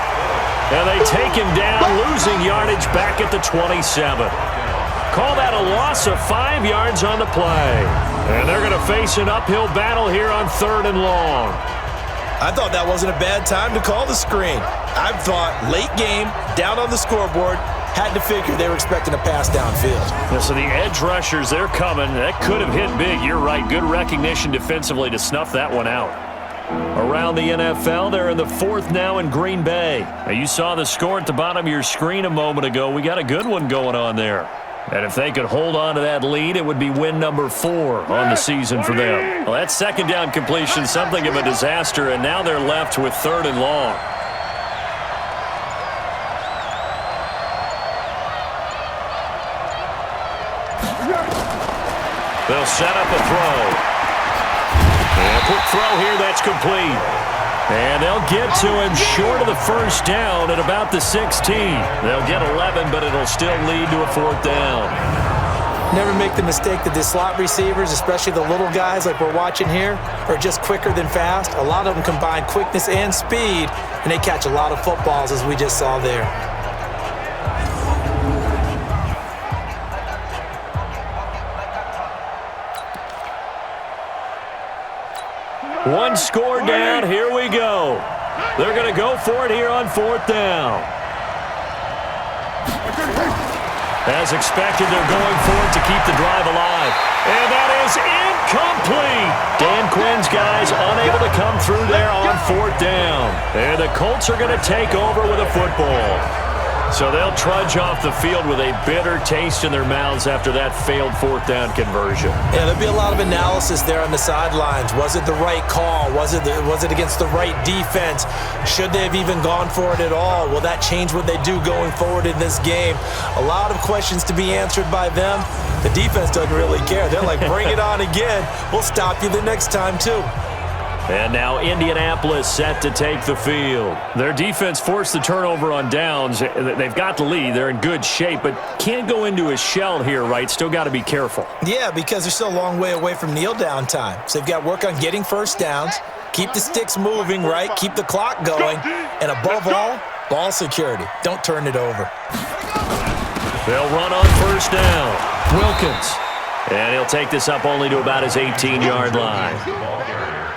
And they take him down, losing yardage back at the 27. Call that a loss of 5 yards on the play. And they're going to face an uphill battle here on 3rd and long. I thought that wasn't a bad time to call the screen. I thought late game, down on the scoreboard, had to figure they were expecting a pass downfield. Yeah, so the edge rushers, they're coming. That could have hit big. You're right. Good recognition defensively to snuff that one out. Around the NFL, they're in the 4th now in Green Bay. Now, you saw the score at the bottom of your screen a moment ago. We got a good one going on there. And if they could hold on to that lead, it would be win number 4 on the season for them. Well, that 2nd down completion, something of a disaster, and now they're left with 3rd and long. They'll set up a throw. And a quick throw here, that's complete. And they'll get to him short of the 1st down at about the 16. They'll get 11, but it'll still lead to a 4th down. Never make the mistake that the slot receivers, especially the little guys like we're watching here, are just quicker than fast. A lot of them combine quickness and speed, and they catch a lot of footballs, as we just saw there. One score down, here we go. They're going to go for it here on 4th down. As expected, they're going for it to keep the drive alive. And that is incomplete. Dan Quinn's guys unable to come through there on 4th down. And the Colts are going to take over with a football. So they'll trudge off the field with a bitter taste in their mouths after that failed 4th down conversion. Yeah, there'll be a lot of analysis there on the sidelines. Was it the right call? Was it against the right defense? Should they have even gone for it at all? Will that change what they do going forward in this game? A lot of questions to be answered by them. The defense doesn't really care. They're like, bring it on again. We'll stop you the next time, too. And now Indianapolis set to take the field. Their defense forced the turnover on downs. They've got the lead. They're in good shape, but can't go into a shell here, right? Still got to be careful. Yeah, because they're still a long way away from kneel down time. So they've got to work on getting 1st downs, keep the sticks moving, right? Keep the clock going. And above all, ball security. Don't turn it over. They'll run on 1st down. Wilkins. And he'll take this up only to about his 18-yard line.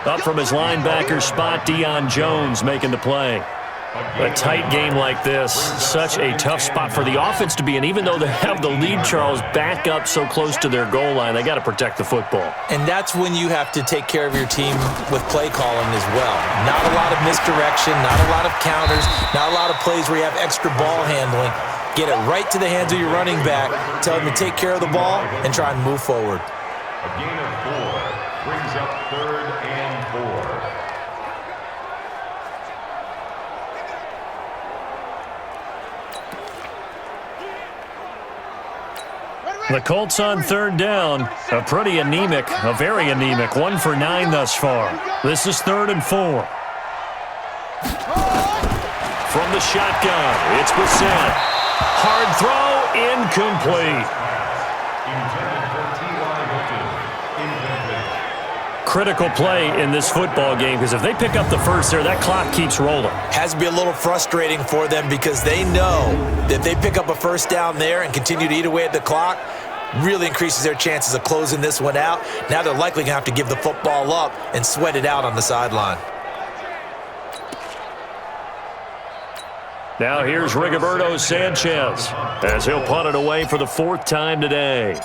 Up from his linebacker spot, Deion Jones making the play. A tight game like this, such a tough spot for the offense to be in. Even though they have the lead, Charles, back up so close to their goal line, they got to protect the football. And that's when you have to take care of your team with play calling as well. Not a lot of misdirection, not a lot of counters, not a lot of plays where you have extra ball handling. Get it right to the hands of your running back, tell him to take care of the ball, and try and move forward. A gain of 4 brings up 3rd and 4. The Colts on 3rd down. A pretty anemic, a very anemic. 1 for 9 thus far. This is 3rd and 4. From the shotgun, it's Brissett. Hard throw, incomplete. Critical play in this football game, because if they pick up the 1st there, that clock keeps rolling. Has to be a little frustrating for them because they know that if they pick up a 1st down there and continue to eat away at the clock, really increases their chances of closing this one out. Now they're likely going to have to give the football up and sweat it out on the sideline. Now here's Rigoberto Sanchez as he'll punt it away for the 4th time today.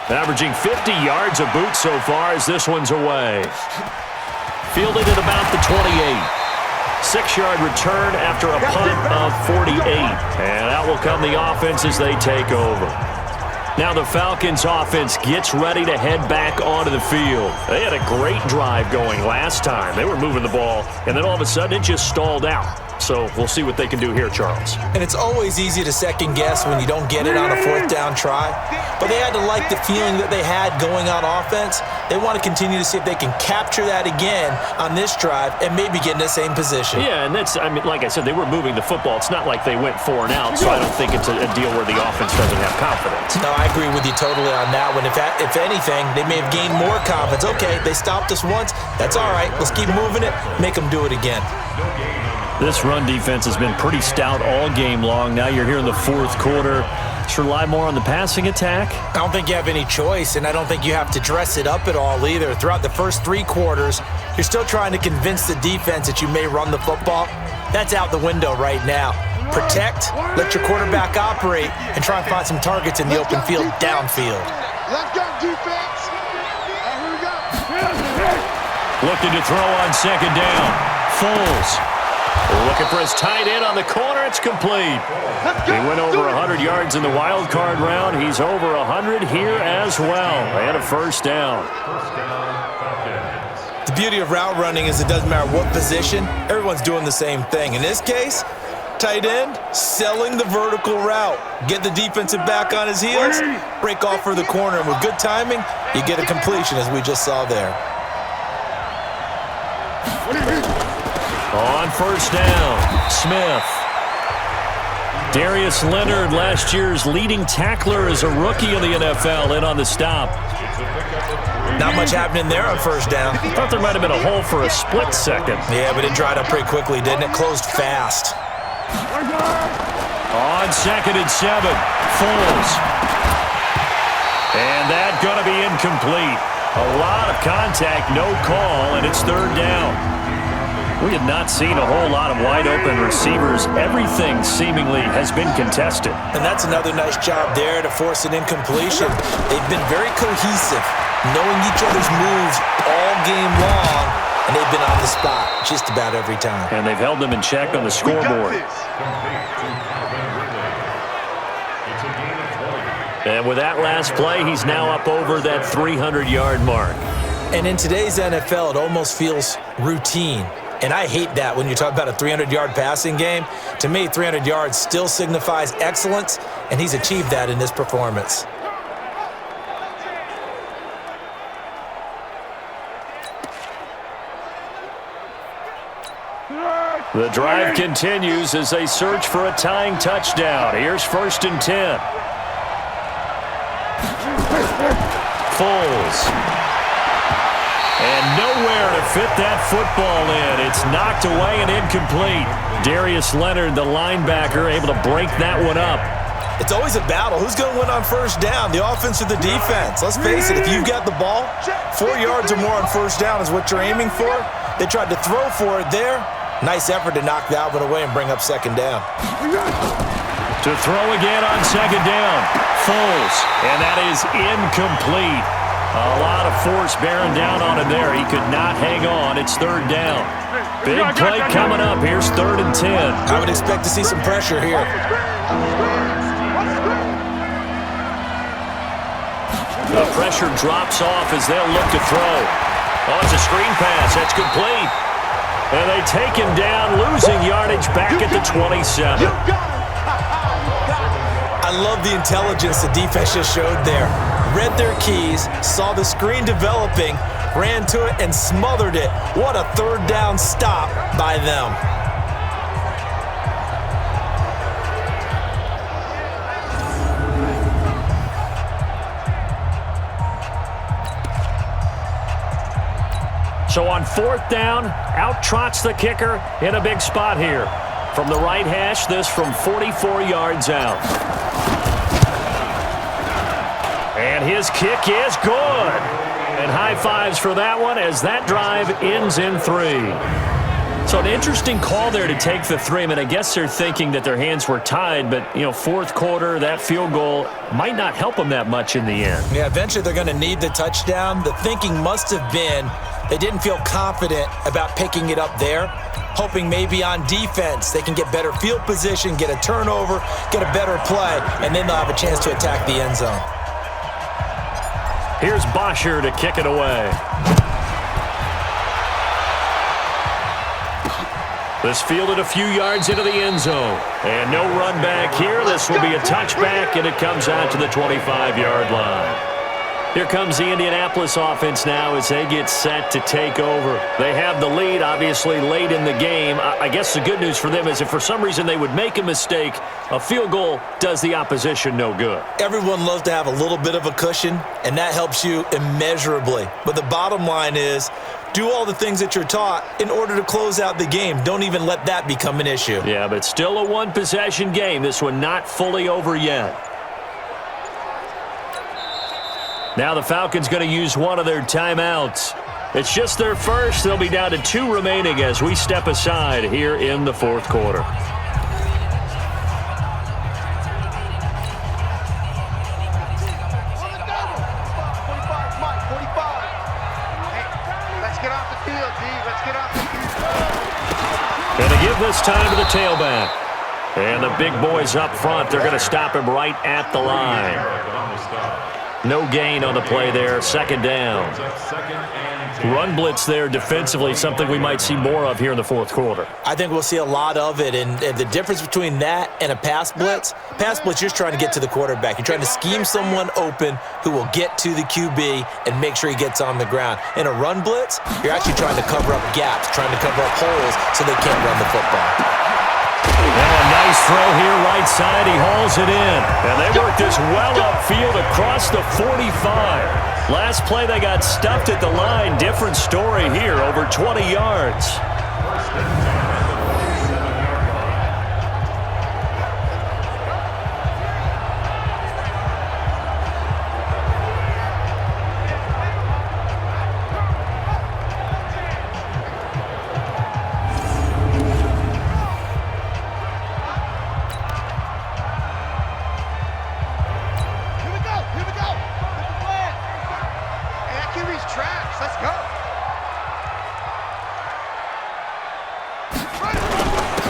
Averaging 50 yards a boot so far as this one's away. Fielded at about the 28. 6-yard return after a punt of 48. And out will come the offense as they take over. Now the Falcons offense gets ready to head back onto the field. They had a great drive going last time. They were moving the ball, and then all of a sudden it just stalled out. So we'll see what they can do here, Charles. And it's always easy to second guess when you don't get it on a 4th down try. But they had to like the feeling that they had going on offense. They want to continue to see if they can capture that again on this drive and maybe get in the same position. Yeah, and that's, I mean, like I said, they were moving the football. It's not like they went 4 and out, so I don't think it's a deal where the offense doesn't have confidence. No, I agree with you totally on that one. If anything, they may have gained more confidence. Okay, they stopped us once. That's all right. Let's keep moving it. Make them do it again. This run defense has been pretty stout all game long. Now you're here in the 4th quarter. Let's rely more on the passing attack. I don't think you have any choice, and I don't think you have to dress it up at all either. Throughout the first 3 quarters, you're still trying to convince the defense that you may run the football. That's out the window right now. Protect, let your quarterback operate, and try and find some targets in the open field downfield. Let's go, defense. Here we go. Looking to throw on 2nd down. Foles. Looking for his tight end on the corner. It's complete. He went over 100 yards in the wild card round. He's over 100 here as well. And a 1st down. The beauty of route running is it doesn't matter what position. Everyone's doing the same thing. In this case, tight end, selling the vertical route. Get the defensive back on his heels, break off for the corner. And with good timing, you get a completion as we just saw there. On 1st down, Smith. Darius Leonard, last year's leading tackler as a rookie in the NFL, in on the stop. Not much happening there on 1st down. Thought there might have been a hole for a split second. Yeah, but it dried up pretty quickly, didn't it? Closed fast. On 2nd and 7, Foles. And that going to be incomplete. A lot of contact, no call, and it's 3rd down. We have not seen a whole lot of wide-open receivers. Everything seemingly has been contested. And that's another nice job there to force an incompletion. They've been very cohesive, knowing each other's moves all game long, and they've been on the spot just about every time. And they've held them in check on the scoreboard. And with that last play, he's now up over that 300-yard mark. And in today's NFL, it almost feels routine. And I hate that when you talk about a 300-yard passing game. To me, 300 yards still signifies excellence, and he's achieved that in this performance. The drive continues as they search for a tying touchdown. Here's 1st and 10. Foles. And nowhere to fit that football in. It's knocked away and incomplete. Darius Leonard, the linebacker, able to break that one up. It's always a battle. Who's going to win on 1st down, the offense or the defense? Let's face it, if you've got the ball, 4 yards or more on 1st down is what you're aiming for. They tried to throw for it there. Nice effort to knock that one away and bring up 2nd down. To throw again on 2nd down. Foles. And that is incomplete. A lot of force bearing down on him there. He could not hang on. It's 3rd down. Big play coming up. Here's 3rd and 10. I would expect to see some pressure here. The pressure drops off as they'll look to throw. Oh, it's a screen pass. That's complete. And they take him down, losing yardage back at the 27. I love the intelligence the defense just showed there. Read their keys, saw the screen developing, ran to it, and smothered it. What a 3rd down stop by them. So on 4th down, out trots the kicker in a big spot here. From the right hash, this from 44 yards out. And his kick is good. And high fives for that one as that drive ends in 3. So an interesting call there to take the 3. I mean, I guess they're thinking that their hands were tied, but, you know, 4th quarter, that field goal might not help them that much in the end. Yeah, eventually they're going to need the touchdown. The thinking must have been they didn't feel confident about picking it up there, hoping maybe on defense they can get better field position, get a turnover, get a better play, and then they'll have a chance to attack the end zone. Here's Bosher to kick it away. This fielded a few yards into the end zone. And no run back here. This will be a touchback, and it comes out to the 25-yard line. Here comes the Indianapolis offense now as they get set to take over. They have the lead, obviously, late in the game. I guess the good news for them is if for some reason they would make a mistake, a field goal does the opposition no good. Everyone loves to have a little bit of a cushion, and that helps you immeasurably. But the bottom line is, do all the things that you're taught in order to close out the game. Don't even let that become an issue. Yeah, but still a one-possession game. This one not fully over yet. Now the Falcons going to use one of their timeouts. It's just their first. They'll be down to 2 remaining as we step aside here in the fourth quarter. And to give this time to the tailback. And the big boys up front, they're going to stop him right at the line. No gain on the play there, second down. Run blitz there defensively, something we might see more of here in the fourth quarter. I think we'll see a lot of it, and the difference between that and a pass blitz, you're just trying to get to the quarterback. You're trying to scheme someone open who will get to the QB and make sure he gets on the ground. In a run blitz, you're actually trying to cover up gaps, trying to cover up holes so they can't run the football. Well, a nice throw here right side. He hauls it in. And they work this well upfield across the 45. Last play they got stuffed at the line. Different story here, over 20 yards.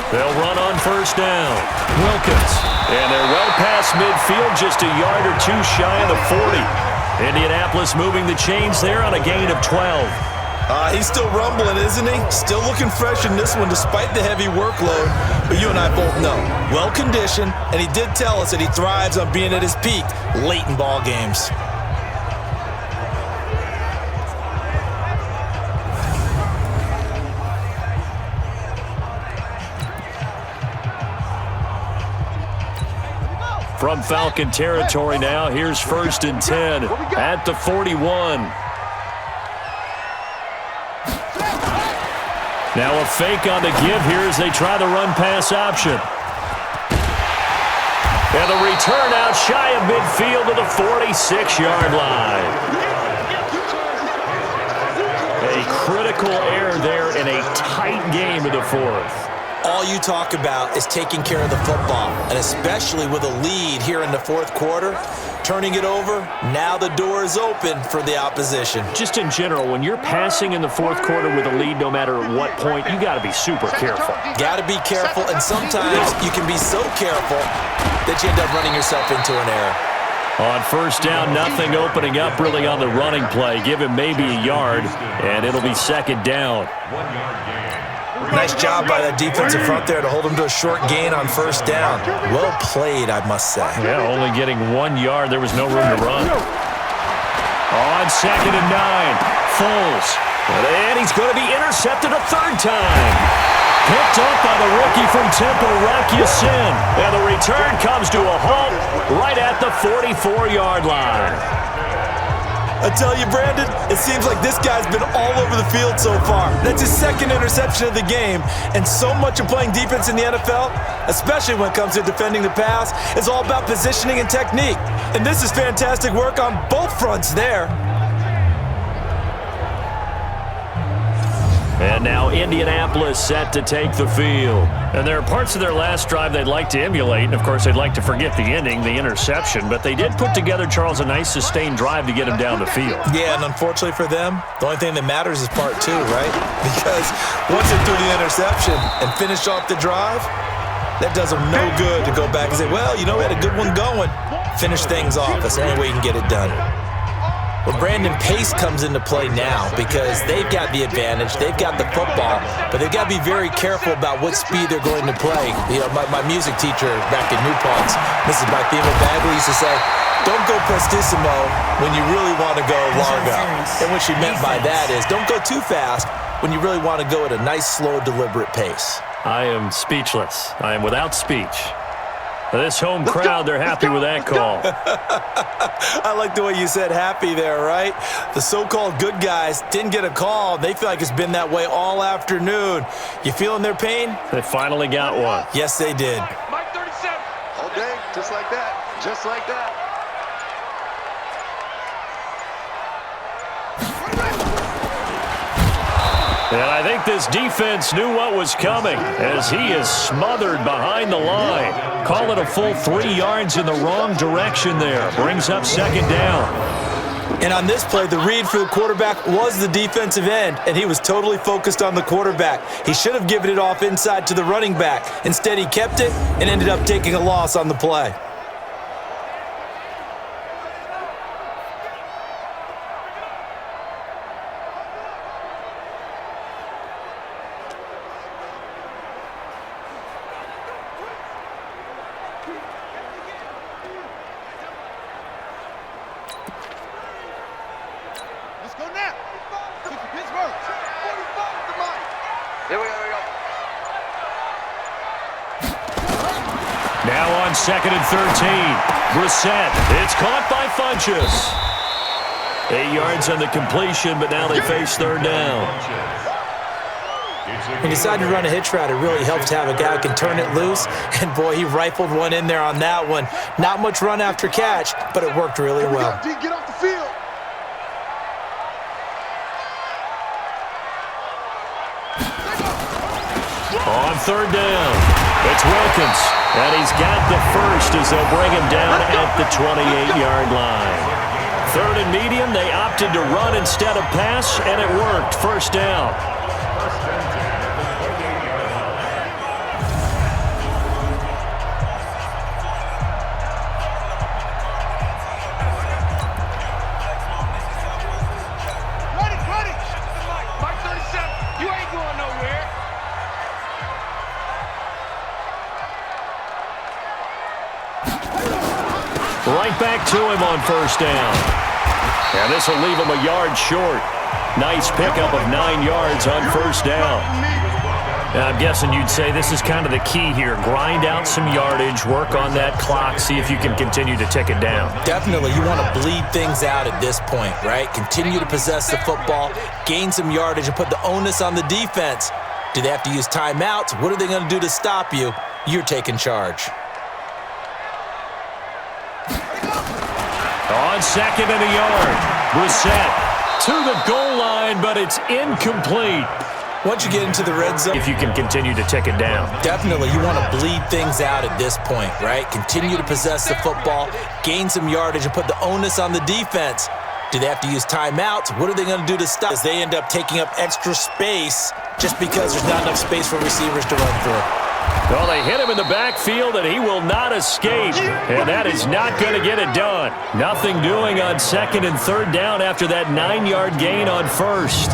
They'll run on first down. Wilkins. And they're well past midfield, just a yard or two shy of the 40. Indianapolis moving the chains there on a gain of 12. He's still rumbling, isn't he? Still looking fresh in this one despite the heavy workload. But you and I both know, well-conditioned, and he did tell us that he thrives on being at his peak late in ball games. From Falcon territory now, here's 1st and 10 at the 41. Now a fake on the give here as they try the run-pass option. And the return out shy of midfield to the 46-yard line. A critical error there in a tight game in the fourth. All you talk about is taking care of the football, and especially with a lead here in the fourth quarter, turning it over, now the door is open for the opposition. Just in general, when you're passing in the fourth quarter with a lead, no matter at what point, you got to be super careful. Got to be careful, and sometimes you can be so careful that you end up running yourself into an error. On first down, nothing opening up really on the running play. Give him maybe a yard, and it'll be second down. Nice job by that defensive front there to hold him to a short gain on first down. Well played, I must say. Yeah, only getting 1 yard. There was no room to run. On second and 9, Foles. And he's going to be intercepted a third time. Picked up by the rookie from Temple, Rock Ya-Sin. And the return comes to a halt right at the 44-yard line. I tell you, Brandon, it seems like this guy's been all over the field so far. That's his second interception of the game. And so much of playing defense in the NFL, especially when it comes to defending the pass, is all about positioning and technique. And this is fantastic work on both fronts there. And now Indianapolis set to take the field. And there are parts of their last drive they'd like to emulate. And, of course, they'd like to forget the ending, the interception. But they did put together, Charles, a nice sustained drive to get him down the field. Yeah, and unfortunately for them, the only thing that matters is part 2, right? Because once they threw the interception and finished off the drive, that does them no good to go back and say, well, you know, we had a good one going. Finish things off. That's the only way you can get it done. Well, Brandon, pace comes into play now because they've got the advantage. They've got the football, but they've got to be very careful about what speed they're going to play. You know, my music teacher back in New Paltz, Mrs. Bathema Bagley, used to say, don't go prestissimo when you really want to go largo. And what she meant by that is don't go too fast when you really want to go at a nice, slow, deliberate pace. I am speechless. I am without speech. This home crowd, they're happy with that call. I like the way you said happy there, right? The so-called good guys didn't get a call. They feel like it's been that way all afternoon. You feeling their pain? They finally got one. Yes, they did. Mike 37. All day, just like that. Just like that. And I think this defense knew what was coming as he is smothered behind the line. Call it a full 3 yards in the wrong direction there. Brings up second down. And on this play, the read for the quarterback was the defensive end, and he was totally focused on the quarterback. He should have given it off inside to the running back. Instead, he kept it and ended up taking a loss on the play. Now on 2nd and 13. Brissett. It's caught by Funchess. 8 yards on the completion, but now they face third down. When you decide to run a hitch route, it really helps to have a guy who can turn it loose. And, boy, he rifled one in there on that one. Not much run after catch, but it worked really well. Get off the field. On third down, it's Wilkins. And he's got the first as they'll bring him down at the 28-yard line. Third and medium, they opted to run instead of pass, and it worked. First down. Ready. Mike 37, you ain't going nowhere. Right back to him on first down. And this will leave him a yard short. Nice pickup of 9 yards on first down. I'm guessing you'd say this is kind of the key here. Grind out some yardage, work on that clock, see if you can continue to tick it down. Definitely. You want to bleed things out at this point, right? Continue to possess the football, gain some yardage, and put the onus on the defense. Do they have to use timeouts? What are they going to do to stop you? You're taking charge. On 2nd and a yard, Brissett to the goal line, but it's incomplete. Once you get into the red zone, If you can continue to tick it down. definitely you want to bleed things out at this point, right? Continue to possess the football, gain some yardage, and put the onus on the defense. Do they have to use timeouts? What are they going to do to stop? As they end up taking up extra space just because there's not enough space for receivers to run through. Well, they hit him in the backfield, and he will not escape. And that is not going to get it done. Nothing doing on 2nd and 3rd down after that 9-yard gain on first.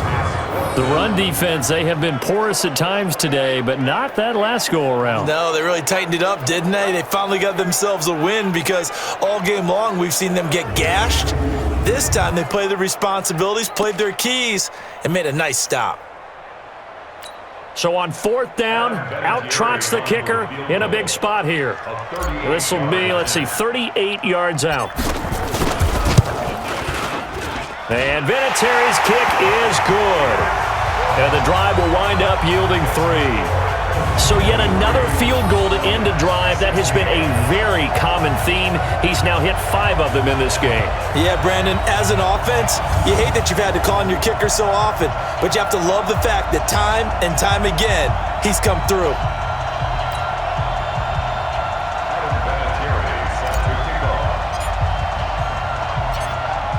The run defense, they have been porous at times today, but not that last go-around. No, they really tightened it up, didn't they? They finally got themselves a win because all game long we've seen them get gashed. This time they played their responsibilities, played their keys, and made a nice stop. So on 4th down, out trots the kicker in a big spot here. This will be, 38 yards out. And Vinatieri's kick is good. And the drive will wind up yielding 3. So yet another field goal to end a drive. That has been a very common theme. He's now hit 5 of them in this game. Yeah, Brandon, as an offense, you hate that you've had to call on your kicker so often, but you have to love the fact that time and time again, he's come through.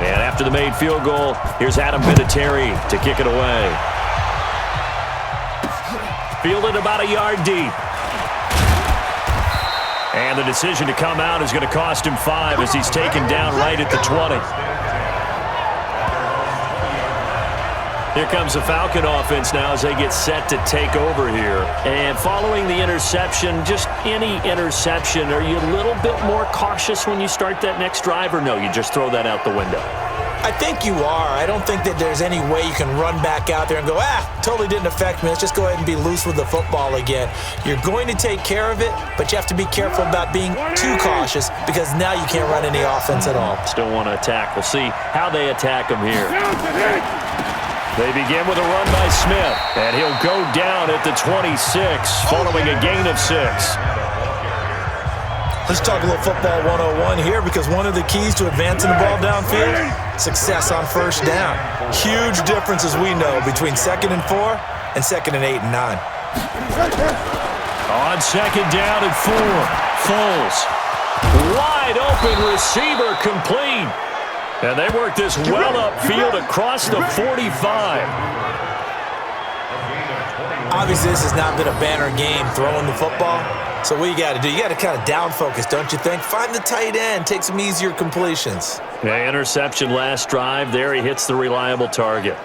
And after the made field goal, here's Adam Vinatieri to kick it away. Fielded about a yard deep. And the decision to come out is going to cost him 5 as he's taken down right at the 20. Here comes the Falcon offense now as they get set to take over here. And following the interception, just any interception, are you a little bit more cautious when you start that next drive, or no, you just throw that out the window? I think you are. I don't think that there's any way you can run back out there and go, totally didn't affect me. Let's just go ahead and be loose with the football again. You're going to take care of it, but you have to be careful about being too cautious because now you can't run any offense at all. Still want to attack. We'll see how they attack them here. They begin with a run by Smith, and he'll go down at the 26 following a gain of 6. Let's talk a little football 101 here because one of the keys to advancing the ball downfield, success on first down. Huge difference, as we know, between 2nd and 4 and 2nd and 8 and 9. On 2nd down and 4, Foles. Wide open receiver complete. And they work this well upfield across the 45. Obviously, this has not been a banner game throwing the football. So what you got to do, you got to kind of down focus, don't you think? Find the tight end, take some easier completions. Yeah, interception last drive. There he hits the reliable target.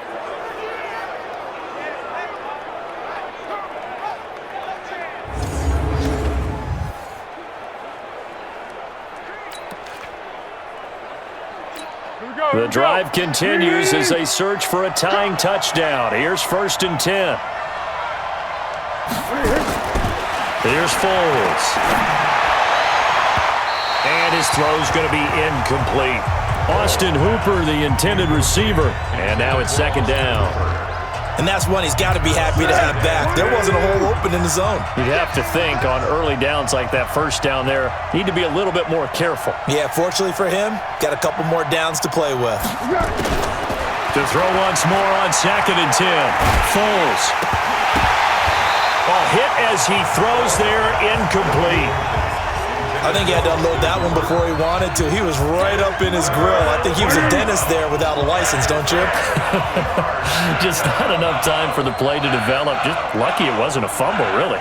The drive continues as they search for a tying touchdown. Here's 1st and 10. Here's Foles. And his throw's going to be incomplete. Austin Hooper, the intended receiver. And now it's 2nd down. And that's one he's got to be happy to have back. There wasn't a hole open in the zone. You'd have to think on early downs like that first down there, need to be a little bit more careful. Yeah, fortunately for him, got a couple more downs to play with. To throw once more on 2nd and 10. Foles. Hit as he throws there, incomplete. I think he had to unload that one before he wanted to. He was right up in his grill. I think he was a dentist there without a license, don't you? Just not enough time for the play to develop. Just lucky it wasn't a fumble, really.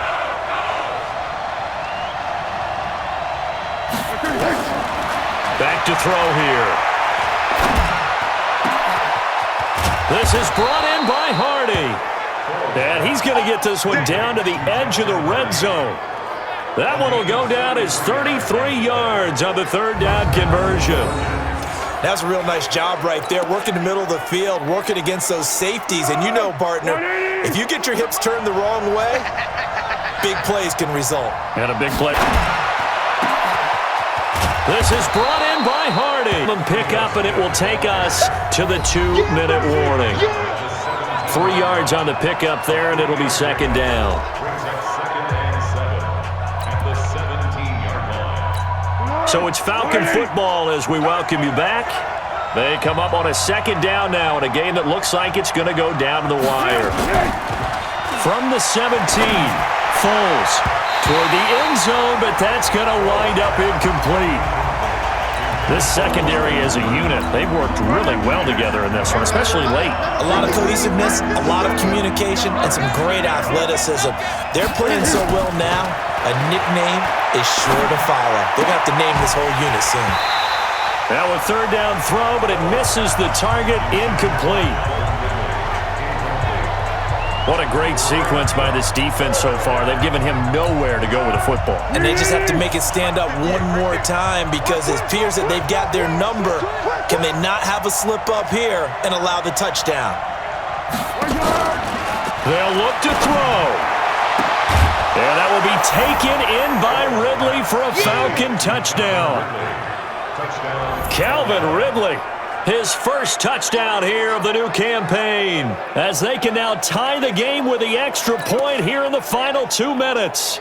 Back to throw here. This is brought in by Hardy. And he's going to get this one down to the edge of the red zone. That one will go down as 33 yards on the 3rd down conversion. That's a real nice job right there, working the middle of the field, working against those safeties. And you know, partner, if you get your hips turned the wrong way, big plays can result. And a big play. This is brought in by Hardy. Pick up, and it will take us to the 2-minute warning. 3 yards on the pickup there, and it'll be 2nd down. So it's Falcon football as we welcome you back. They come up on a 2nd down now in a game that looks like it's going to go down to the wire. From the 17, Foles toward the end zone, but that's going to wind up incomplete. This secondary as a unit, they've worked really well together in this one, especially late. A lot of cohesiveness, a lot of communication, and some great athleticism. They're playing so well now, a nickname is sure to follow. They're going to have to name this whole unit soon. Now a 3rd down throw, but it misses the target, incomplete. What a great sequence by this defense so far. They've given him nowhere to go with the football. And they just have to make it stand up one more time because it appears that they've got their number. Can they not have a slip up here and allow the touchdown? They'll look to throw. And that will be taken in by Ridley for a Falcon touchdown. Calvin Ridley. His first touchdown here of the new campaign, as they can now tie the game with the extra point here in the final 2 minutes.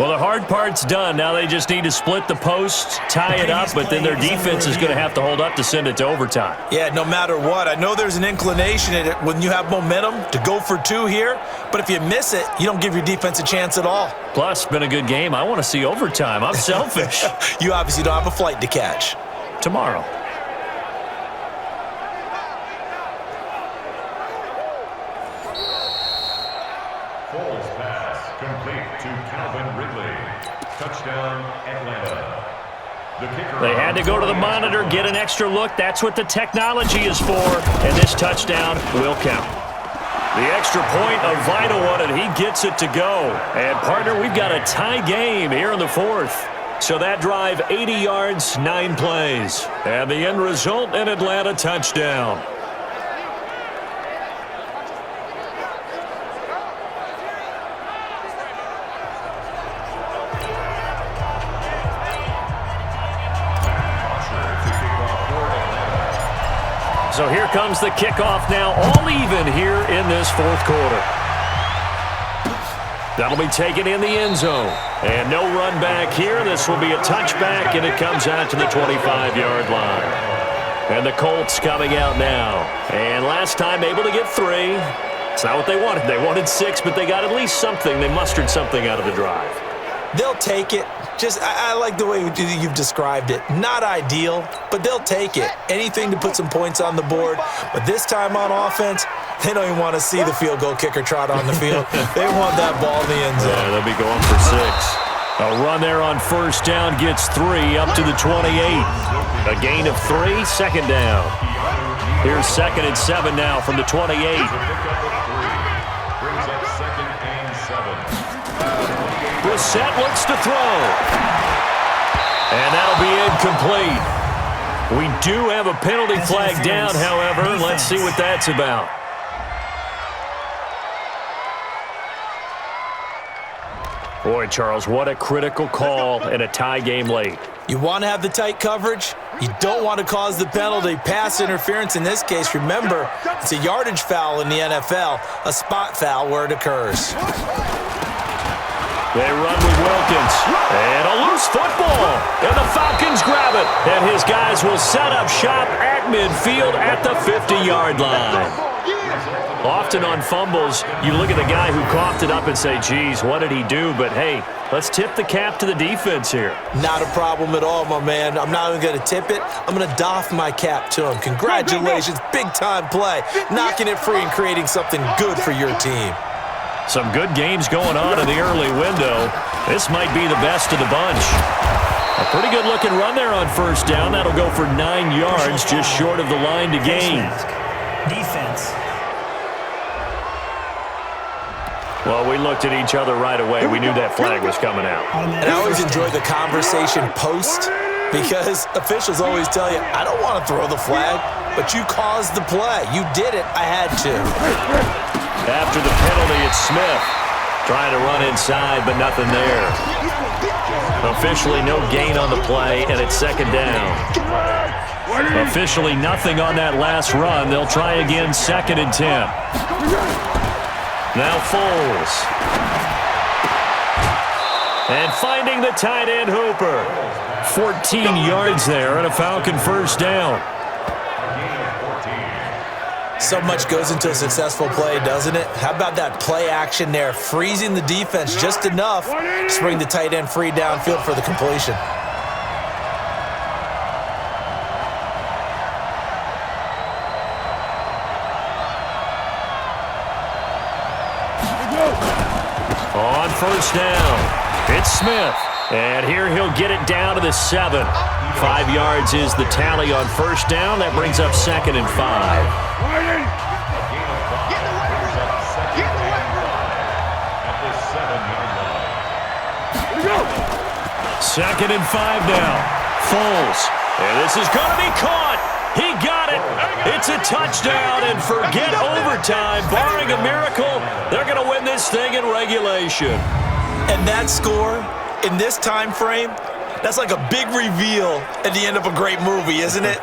Well, the hard part's done. Now they just need to split the posts, tie it up, but then their defense is going to have to hold up to send it to overtime. Yeah, no matter what. I know there's an inclination in it when you have momentum to go for 2 here, but if you miss it, you don't give your defense a chance at all. Plus, been a good game. I want to see overtime. I'm selfish. You obviously don't have a flight to catch. Tomorrow. Foles pass complete to Calvin Ridley. Touchdown, Atlanta. The kicker. They had to go to the monitor, get an extra look. That's what the technology is for, and this touchdown will count. The extra point, a vital one, and he gets it to go. And, partner, we've got a tie game here in the fourth. So that drive, 80 yards, 9 plays. And the end result, an Atlanta touchdown. So here comes the kickoff now, all even here in this fourth quarter. That'll be taken in the end zone. And no run back here. This will be a touchback, and it comes out to the 25-yard line. And the Colts coming out now. And last time able to get 3. It's not what they wanted. They wanted 6, but they got at least something. They mustered something out of the drive. They'll take it. I like the way you've described it. Not ideal, but they'll take it. Anything to put some points on the board. But this time on offense, they don't even want to see the field goal kicker trot on the field. They want that ball in the end zone. Yeah, they'll be going for 6. A run there on first down gets 3 up to the 28. A gain of 3, second down. Here's 2nd and 7 now from the 28. Brings up 2nd and 7. Brissett looks to throw. And that'll be incomplete. We do have a penalty flag down, however. Let's see what that's about. Boy, Charles, what a critical call in a tie game late. You want to have the tight coverage. You don't want to cause the penalty. Pass interference in this case, remember, it's a yardage foul in the NFL, a spot foul where it occurs. They run with Wilkins. And a loose football. And the Falcons grab it. And his guys will set up shop at midfield at the 50-yard line. Often on fumbles, you look at the guy who coughed it up and say, geez, what did he do? But, hey, let's tip the cap to the defense here. Not a problem at all, my man. I'm not even going to tip it. I'm going to doff my cap to him. Congratulations. Big-time play. Knocking it free and creating something good for your team. Some good games going on in the early window. This might be the best of the bunch. A pretty good-looking run there on first down. That'll go for 9 yards, just short of the line to gain. Defense. Well, we looked at each other right away. We knew that flag was coming out. And I always enjoy the conversation post because officials always tell you, I don't want to throw the flag, but you caused the play. You did it. I had to. After the penalty, it's Smith trying to run inside, but nothing there. Officially no gain on the play, and it's second down. Officially nothing on that last run. They'll try again, 2nd and 10. Now Foles. And finding the tight end Hooper. 14 yards there and a Falcon first down. So much goes into a successful play, doesn't it? How about that play action there, freezing the defense just enough to bring the tight end free downfield for the completion. On first down, it's Smith. And here he'll get it down to the 7. 5 yards is the tally on first down. That brings up 2nd and 5. Second and 5 now. Foles. And this is going to be caught. He got it. It's a touchdown, and forget overtime. Barring a miracle, they're going to win this thing in regulation. And that score, in this time frame, that's like a big reveal at the end of a great movie, isn't it?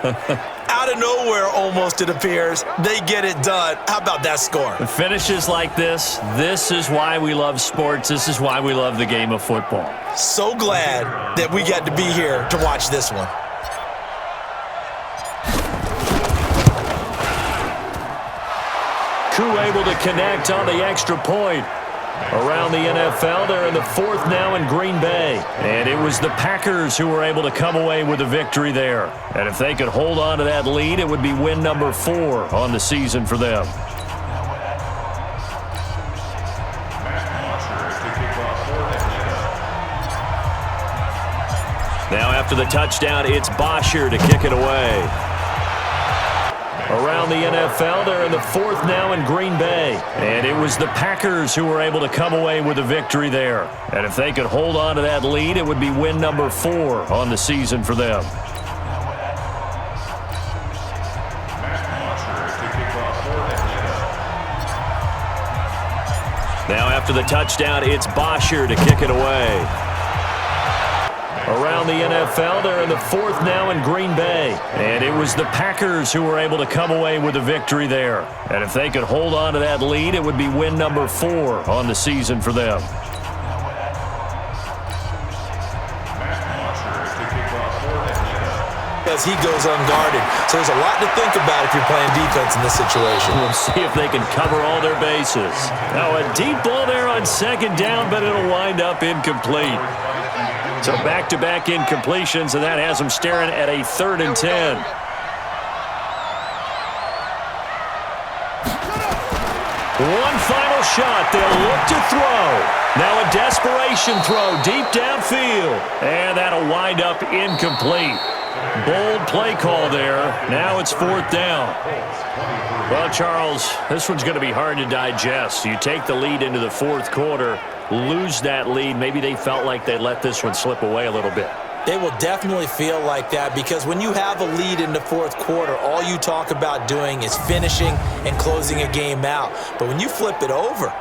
Out of nowhere, almost, it appears. They get it done. How about that score? Finishes like this is why we love sports. This is why we love the game of football. So glad that we got to be here to watch this one. Koo able to connect on the extra point. Around the NFL, they're in the 4th now in Green Bay. And it was the Packers who were able to come away with a victory there. And if they could hold on to that lead, it would be win number 4 on the season for them. Now after the touchdown, it's Bosher to kick it away. Around the NFL, they're in the 4th now in Green Bay. And it was the Packers who were able to come away with a victory there. And if they could hold on to that lead, it would be win number 4 on the season for them. Now after the touchdown, it's Bosher to kick it away. Around the NFL, they're in the 4th now in Green Bay. And it was the Packers who were able to come away with a victory there. And if they could hold on to that lead, it would be win number 4 on the season for them. As he goes unguarded. So there's a lot to think about if you're playing defense in this situation. We'll see if they can cover all their bases. Now a deep ball there on 2nd down, but it'll wind up incomplete. So back-to-back incompletions, and that has them staring at a 3rd and 10. One final shot. They'll look to throw. Now a desperation throw deep downfield. And that'll wind up incomplete. Bold play call there. Now it's 4th down. Well, Charles, this one's going to be hard to digest. You take the lead into the 4th quarter, lose that lead. Maybe they felt like they let this one slip away a little bit. They will definitely feel like that because when you have a lead in the 4th quarter, all you talk about doing is finishing and closing a game out. But when you flip it over,